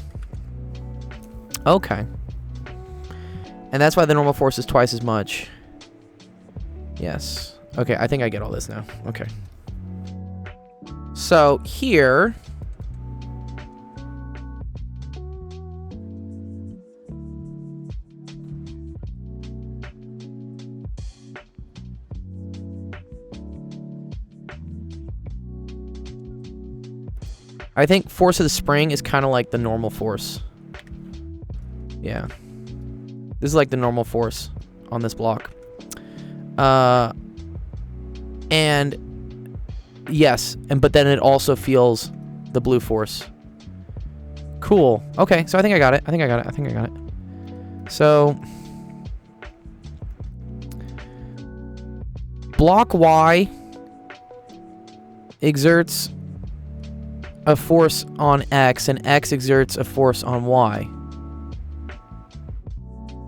Okay. And that's why the normal force is twice as much. Yes. Okay, I think I get all this now. Okay. So here, I think force of the spring is kind of like the normal force. Yeah. This is like the normal force on this block. And yes, but then it also feels the blue force. Cool. Okay, so I think I got it. I think I got it. So block Y exerts a force on X, and X exerts a force on Y.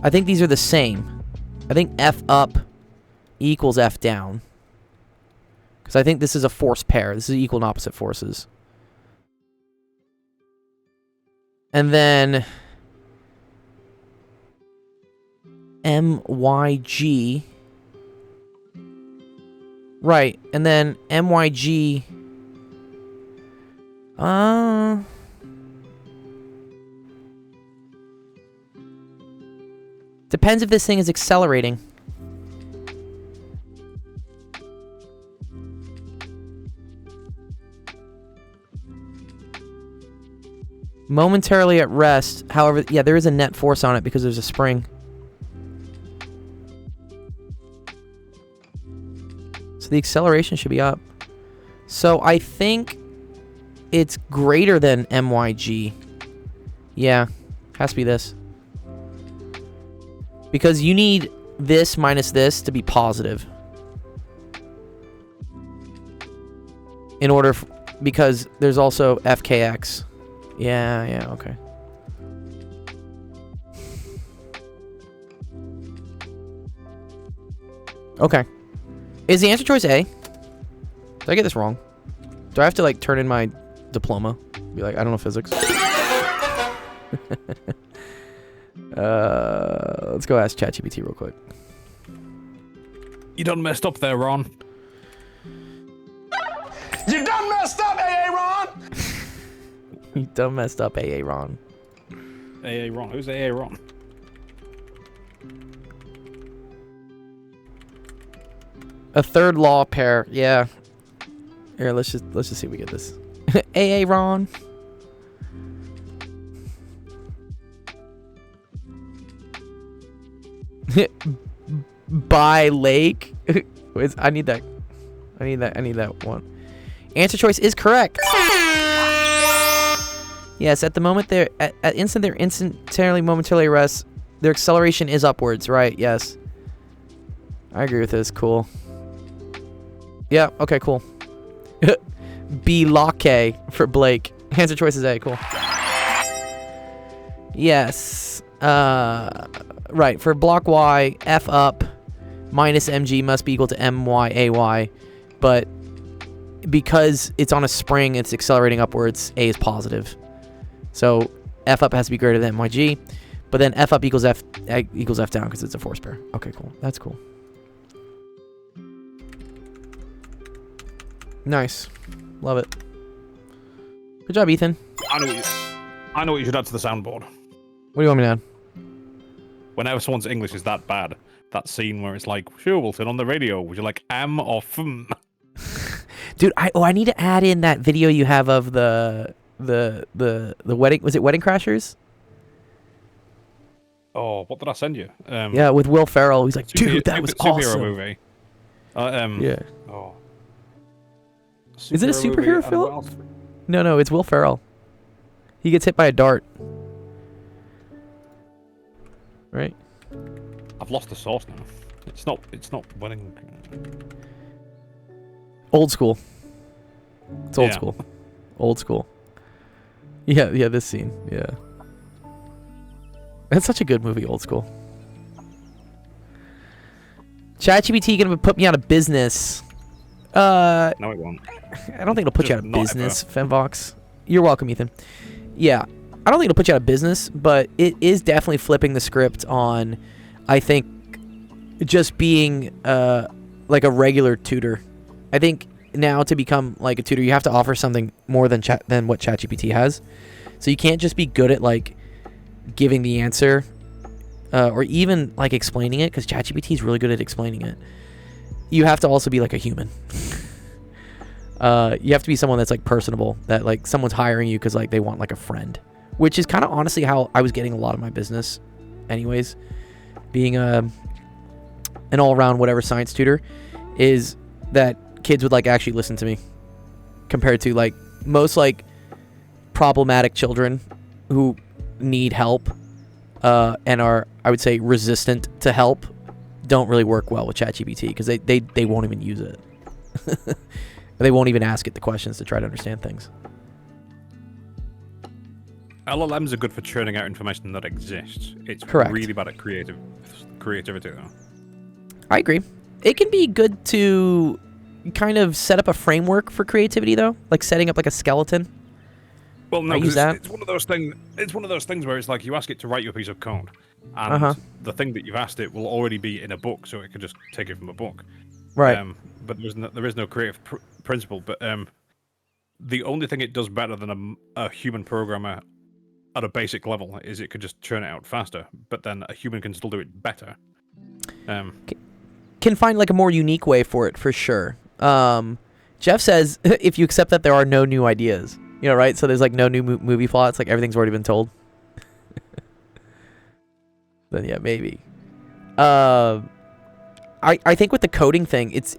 I think these are the same. I think F up equals F down. Because I think this is a force pair. This is equal and opposite forces. And then MYG. Right. And then MYG. Depends if this thing is accelerating. Momentarily at rest. However, yeah, there is a net force on it because there's a spring. So the acceleration should be up. So I think it's greater than MYG. Yeah, has to be this. Because you need this minus this to be positive. In order, because there's also FKX. Yeah, okay. Okay. Is the answer choice A? Did I get this wrong? Do I have to, like, turn in my diploma? Be like, I don't know physics. Let's go ask ChatGPT real quick. You done messed up there, Ron. You done messed up, AA Ron! You done messed up, AA Ron. AA Ron. Who's AA Ron? A third law pair. Yeah. Here, let's just see if we get this. AA Ron. By Lake. I need that one. Answer choice is correct. Yes, at the moment they're instantarily momentarily arrest. Their acceleration is upwards, right? Yes. I agree with this. Cool. Yeah. Okay. Cool. B Locke for Blake. Answer choice is A. Cool. Yes. Right. For block Y, F up minus mg must be equal to my ay, but because it's on a spring, it's accelerating upwards. A is positive, so F up has to be greater than myg. But then F up equals F down because it's a force pair. Okay, cool. That's cool. Nice. Love it. Good job, Ethan. I know what you should add to the soundboard. What do you want me to add? Whenever someone's English is that bad, that scene where it's like, sure, we'll turn on the radio. Would you like am or fm? Dude, I need to add in that video you have of the wedding. Was it Wedding Crashers? Oh, what did I send you? Yeah, with Will Ferrell. He's like, dude, that was superhero awesome. Movie. Yeah. Oh. Is it a superhero movie, film? No, it's Will Ferrell. He gets hit by a dart. Right? I've lost the source now. It's not Wedding. Old school. It's old Yeah. school. Old school. Yeah, this scene. Yeah. That's such a good movie, Old School. ChatGPT gonna put me out of business. No, it won't. I don't think it'll put you Just out of not business, Femvox. You're welcome, Ethan. Yeah, I don't think it'll put you out of business, but it is definitely flipping the script on, I think, just being like a regular tutor. I think now to become like a tutor, you have to offer something more than what ChatGPT has. So you can't just be good at like giving the answer or even like explaining it, because ChatGPT is really good at explaining it. You have to also be like a human. You have to be someone that's like personable, that like someone's hiring you because like they want like a friend, which is kind of honestly how I was getting a lot of my business anyways, being an all-around whatever science tutor, is that kids would like actually listen to me compared to like most like problematic children who need help and are, I would say, resistant to help, don't really work well with ChatGPT because they won't even use it. They won't even ask it the questions to try to understand things. LLMs are good for churning out information that exists. It's Correct. really bad at creativity though. I agree. It can be good to kind of set up a framework for creativity though, like setting up like a skeleton. Well, no, I use that. it's one of those things. It's one of those things where it's like you ask it to write you a piece of code, and the thing that you've asked it will already be in a book, so it can just take it from a book. Right. But there is no creative principle. But the only thing it does better than a human programmer at a basic level is it could just churn it out faster. But then a human can still do it better. Can find like a more unique way for it for sure. Jeff says if you accept that there are no new ideas. You know, right? So there's like no new movie plots, like everything's already been told. Then yeah, maybe. I think with the coding thing, there's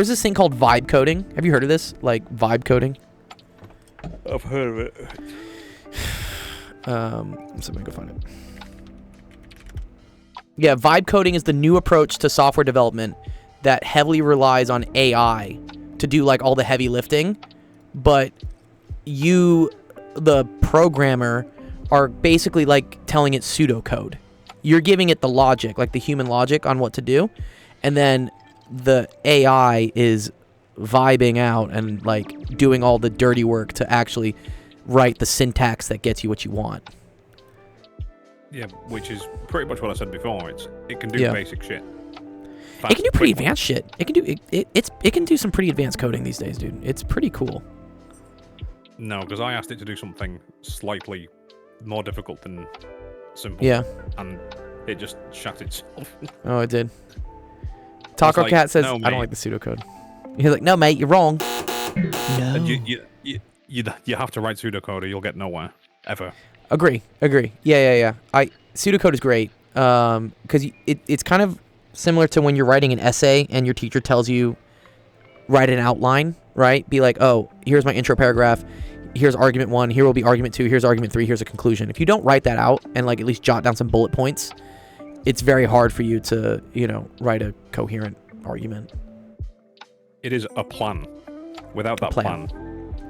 this thing called vibe coding. Have you heard of this? Like vibe coding? I've heard of it. So I'm gonna go find it. Yeah, vibe coding is the new approach to software development that heavily relies on AI to do like all the heavy lifting, but you, the programmer, are basically like telling it pseudocode. You're giving it the logic, like the human logic on what to do, and then the AI is vibing out and like doing all the dirty work to actually write the syntax that gets you what you want. Yeah, which is pretty much what I said before. It can do basic shit. It can do pretty advanced shit. It can do some pretty advanced coding these days, dude. It's pretty cool. No, because I asked it to do something slightly more difficult than simple. Yeah. And it just shut itself. Oh, it did. Taco like, Cat says, no, I don't like the pseudocode. He's like, no, mate, you're wrong. No. And you have to write pseudocode or you'll get nowhere. Ever. Agree. Yeah. Pseudocode is great. Because it's kind of similar to when you're writing an essay and your teacher tells you write an outline, right? Be like, oh, here's my intro paragraph. here's argument 1, here will be argument 2, here's argument 3, here's a conclusion. If you don't write that out and like at least jot down some bullet points, it's very hard for you to, you know, write a coherent argument. It is a plan. Without that plan,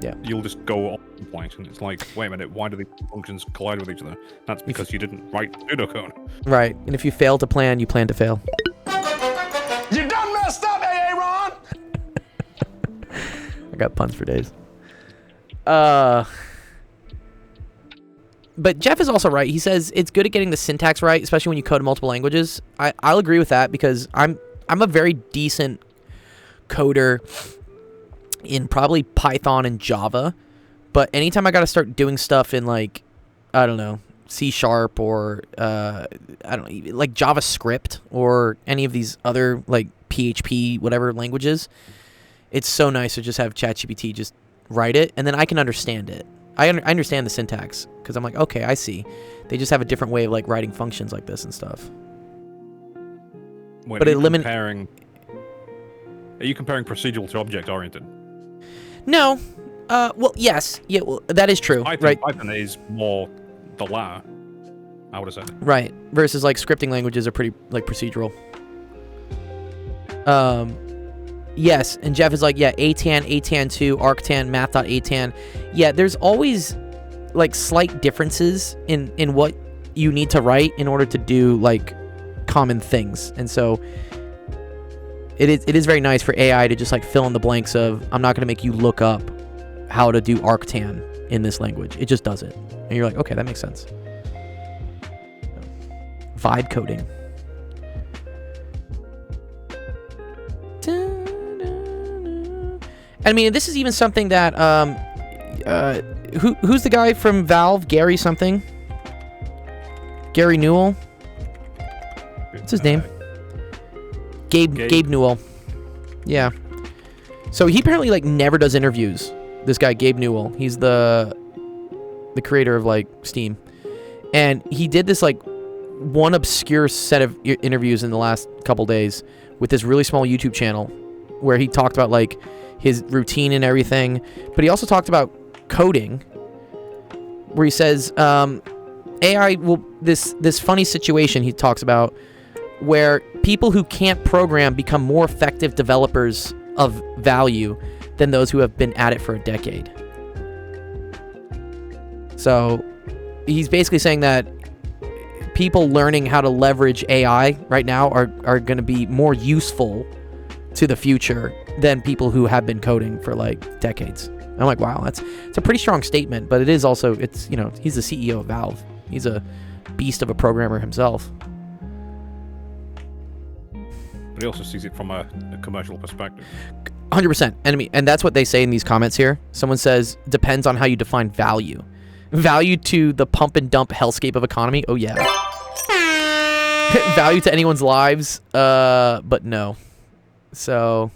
yeah, you'll just go on the point, and it's like, wait a minute, why do these functions collide with each other? That's because you didn't write pseudocode. Right, and if you fail to plan, you plan to fail. You done messed up, Aaron. I got puns for days. But Jeff is also right. He says it's good at getting the syntax right, especially when you code in multiple languages. I'll agree with that because I'm a very decent coder in probably Python and Java, but anytime I got to start doing stuff in like, I don't know, C# or I don't know, like JavaScript or any of these other like PHP whatever languages, it's so nice to just have ChatGPT just write it, and then I can understand it. I understand the syntax because I'm like, okay, I see. They just have a different way of like writing functions like this and stuff. Wait, but are you comparing procedural to object-oriented? No. Well, yes. Yeah, well, that is true. Right. Python is more the latter, I would have said. Right. Versus like scripting languages are pretty like procedural. Yes, and Jeff is like, yeah, ATAN, ATAN2, ArcTAN, Math.ATAN. Yeah, there's always like slight differences in what you need to write in order to do like common things. And so it is very nice for AI to just like fill in the blanks of, I'm not going to make you look up how to do ArcTAN in this language. It just does it. And you're like, okay, that makes sense. Vibe coding. I mean, this is even something that who's the guy from Valve? Gary something? Gary Newell? What's his name? Gabe Newell. Yeah. So he apparently like never does interviews. This guy Gabe Newell. He's the creator of like Steam. And he did this like one obscure set of interviews in the last couple days with this really small YouTube channel where he talked about like his routine and everything, but he also talked about coding, where he says AI will this funny situation he talks about where people who can't program become more effective developers of value than those who have been at it for a decade. So he's basically saying that people learning how to leverage AI right now are going to be more useful to the future than people who have been coding for like decades. I'm like, wow, it's a pretty strong statement, but it is also, it's, you know, he's the CEO of Valve. He's a beast of a programmer himself. But he also sees it from a commercial perspective. 100%. And that's what they say in these comments here. Someone says, depends on how you define value. Value to the pump and dump hellscape of economy? Oh, yeah. Value to anyone's lives? But no. So...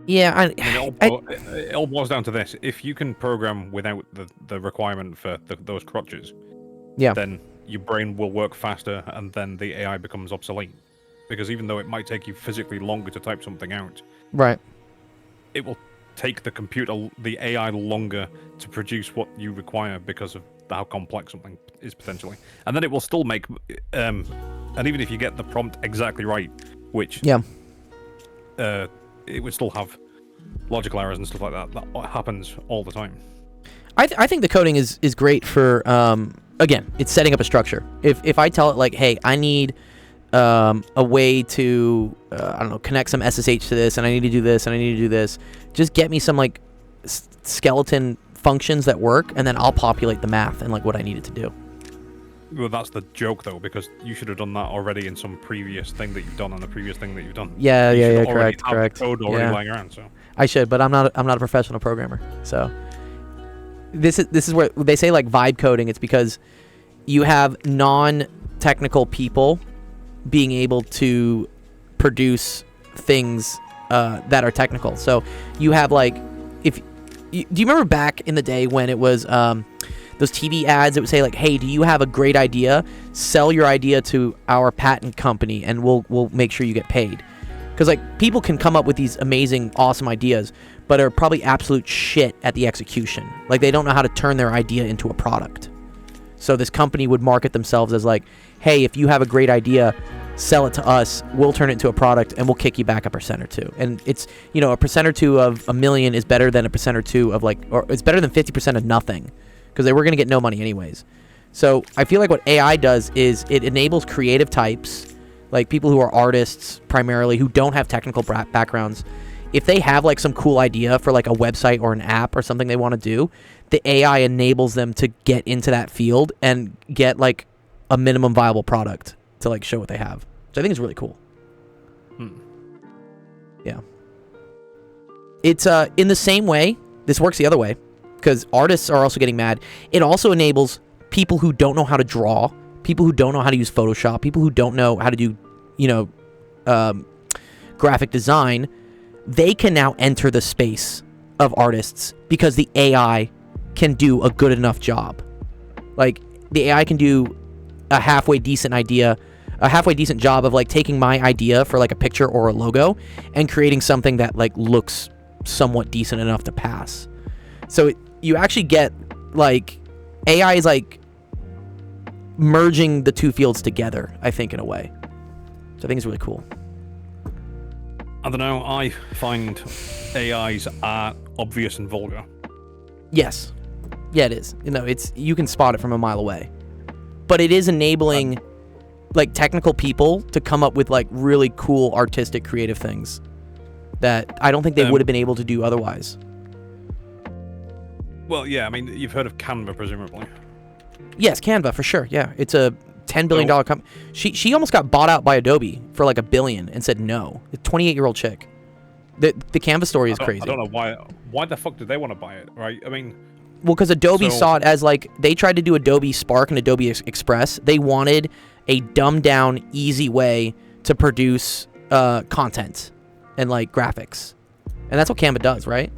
yeah, it all boils down to this. If you can program without the requirement for those crutches, yeah, then your brain will work faster, and then the AI becomes obsolete. Because even though it might take you physically longer to type something out, right, it will take the AI longer to produce what you require because of how complex something is potentially. And then it will still make, and even if you get the prompt exactly right, which it would still have logical errors and stuff like that. That happens all the time. I think the coding is great for, again, it's setting up a structure. If I tell it like, hey, I need a way to, I don't know, connect some SSH to this, and I need to do this, and I need to do this, just get me some like skeleton functions that work, and then I'll populate the math and like what I need it to do. Well, that's the joke though, because you should have done that already in some previous thing that you've done on the previous thing that you've done. Yeah, correct. Code already lying around, so. I should, but I'm not a professional programmer. So this is where they say like vibe coding. It's because you have non-technical people being able to produce things that are technical. So you have like, do you remember back in the day when it was those TV ads that would say like, hey, do you have a great idea? Sell your idea to our patent company and we'll make sure you get paid. Because like people can come up with these amazing, awesome ideas, but are probably absolute shit at the execution. Like they don't know how to turn their idea into a product. So this company would market themselves as like, hey, if you have a great idea, sell it to us. We'll turn it into a product and we'll kick you back a % or 2. And it's, you know, a % or 2 of $1 million is better than a % or 2 of like, or it's better than 50% of nothing, because they were going to get no money anyways. So I feel like what AI does is it enables creative types, like people who are artists primarily, who don't have technical backgrounds. If they have like some cool idea for like a website or an app or something they want to do, the AI enables them to get into that field and get like a minimum viable product to like show what they have, which I think is really cool. Yeah. It's in the same way, this works the other way, because artists are also getting mad. It also enables people who don't know how to draw, people who don't know how to use Photoshop, people who don't know how to do, you know, graphic design. They can now enter the space of artists because the AI can do a good enough job. Like the AI can do a halfway decent job of like taking my idea for like a picture or a logo and creating something that like looks somewhat decent enough to pass. So you actually get like AI is like merging the two fields together, I think, in a way. So I think it's really cool. I don't know, I find AI's art obvious and vulgar. Yes. Yeah, it is. You know, you can spot it from a mile away. But it is enabling like technical people to come up with like really cool artistic creative things that I don't think they would have been able to do otherwise. Well, yeah, I mean, you've heard of Canva, presumably. Yes, Canva, for sure. Yeah, it's a $10 billion company. She almost got bought out by Adobe for like $1 billion and said no. A 28-year-old chick. The Canva story is crazy. I don't know why. Why the fuck did they want to buy it, right? I mean, well, because Adobe saw it as like, they tried to do Adobe Spark and Adobe Express. They wanted a dumbed down, easy way to produce content and like graphics, and that's what Canva does, right?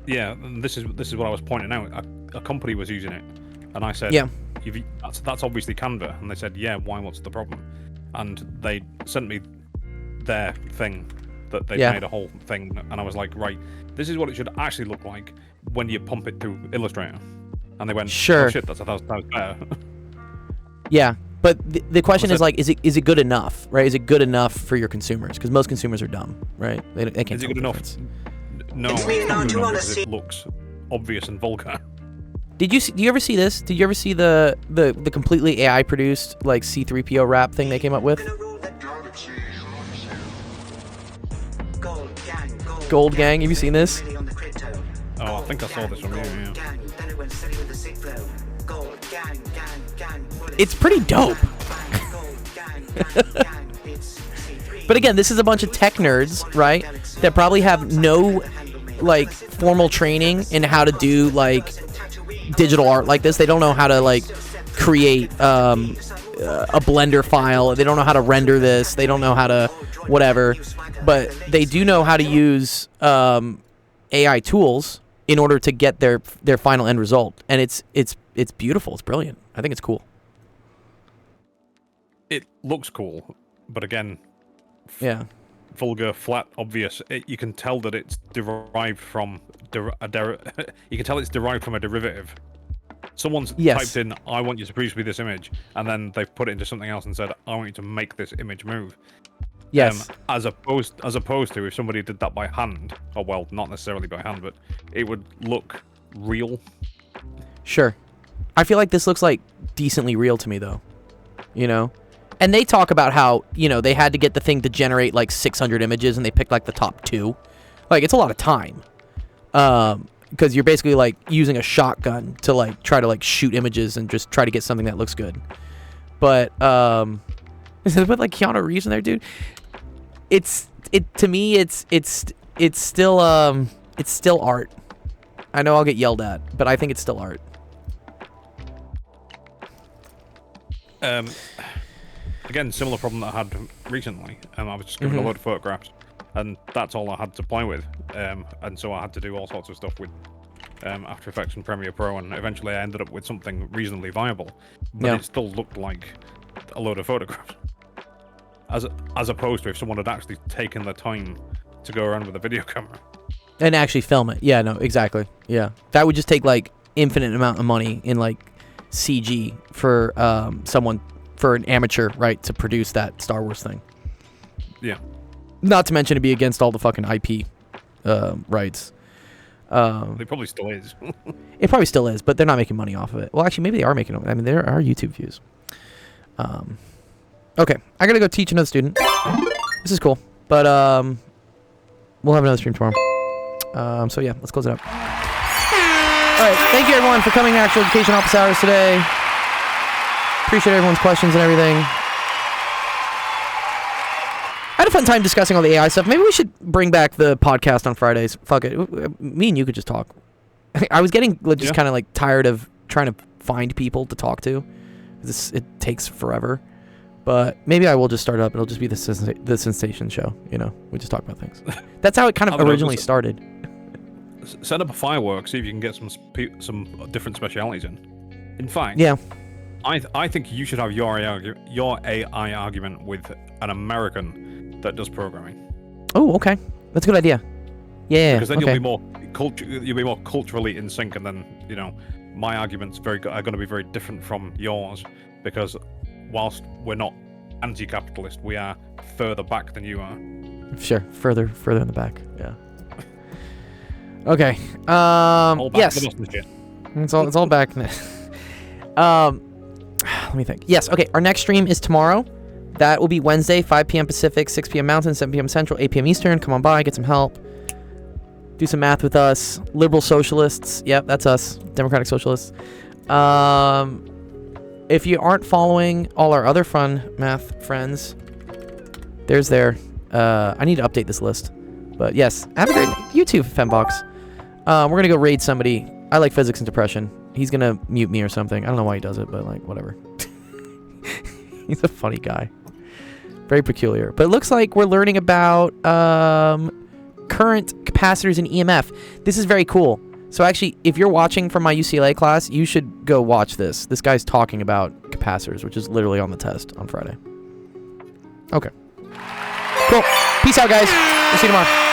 Yeah, and this is what I was pointing out. A company was using it, and I said, yeah, that's obviously Canva, and they said, yeah, why? What's the problem? And they sent me their thing that they made a whole thing, and I was like, right, this is what it should actually look like when you pump it through Illustrator. And they went, sure, oh shit, that's 1,000 times better. Yeah, but the question is like, is it good enough, right? Is it good enough for your consumers? Because most consumers are dumb, right? They can't. Is it good enough? No, it's not good enough because it looks obvious and vulgar. Do you ever see this? Did you ever see the completely AI produced like C3PO rap thing they came up with? Gold Gang, have you seen this? Oh, I think I saw this from you, yeah. It's pretty dope. But again, this is a bunch of tech nerds, right? That probably have no like formal training in how to do like digital art like this. They don't know how to like create a Blender file. They don't know how to render this. They don't know how to whatever. But they do know how to use AI tools in order to get their final end result. And it's beautiful. It's brilliant. I think it's cool. It looks cool, but again, yeah, vulgar, flat, obvious. You can tell that it's derived from you can tell it's derived from a derivative. Someone's typed in, "I want you to produce me this image," and then they've put it into something else and said, "I want you to make this image move." Yes. As opposed to if somebody did that by hand, or well, not necessarily by hand, but it would look real. Sure. I feel like this looks like decently real to me, though. You know? And they talk about how, you know, they had to get the thing to generate like 600 images and they picked like the top 2. Like, it's a lot of time. Because you're basically like using a shotgun to like try to like shoot images and just try to get something that looks good. But, is it with like Keanu Reeves in there, dude? To me, it's still art. I know I'll get yelled at, but I think it's still art. Again, similar problem that I had recently. I was just given a load of photographs, and that's all I had to play with. And so I had to do all sorts of stuff with After Effects and Premiere Pro, and eventually I ended up with something reasonably viable. But it still looked like a load of photographs. as opposed to if someone had actually taken the time to go around with a video camera and actually film it. Yeah, no, exactly. Yeah, that would just take like infinite amount of money in like CG for for an amateur, right, to produce that Star Wars thing. Yeah. Not to mention it'd be against all the fucking IP rights. It probably still is. It probably still is, but they're not making money off of it. Well, actually, maybe they are making. I mean, there are YouTube views. Okay, I gotta go teach another student. This is cool, but we'll have another stream tomorrow. So yeah, let's close it up. All right, thank you everyone for coming to Actual Education Office Hours today. Appreciate everyone's questions and everything. I had a fun time discussing all the AI stuff. Maybe we should bring back the podcast on Fridays. Fuck it, me and you could just talk. I was getting just kind of like tired of trying to find people to talk to. It takes forever. But maybe I will just start up. It'll just be the Sensation Show. You know, we just talk about things. That's how it kind of originally started. Set up a firework. See if you can get some different specialities in. In fact, yeah, I think you should have your AI argument with an American that does programming. Oh, okay, that's a good idea. Yeah, because then okay. you'll be more culturally in sync, and then my arguments are going to be very different from yours because whilst we're not anti-capitalist, we are further back than you are. Sure, further in the back. Yeah. Okay. Yes. It's all back. Let me think. Yes. Okay. Our next stream is tomorrow. That will be Wednesday, 5 p.m. Pacific, 6 p.m. Mountain, 7 p.m. Central, 8 p.m. Eastern. Come on by, get some help. Do some math with us. Liberal socialists. Yep, that's us. Democratic socialists. If you aren't following all our other fun math friends, there's there. I need to update this list. But yes, have a great YouTube, Fembox. We're going to go raid somebody. I like physics and depression. He's going to mute me or something. I don't know why he does it, but like, whatever. He's a funny guy. Very peculiar. But it looks like we're learning about current capacitors in EMF. This is very cool. So actually, if you're watching from my UCLA class, you should go watch this. This guy's talking about capacitors, which is literally on the test on Friday. Okay. Cool. Peace out, guys. We'll see you tomorrow.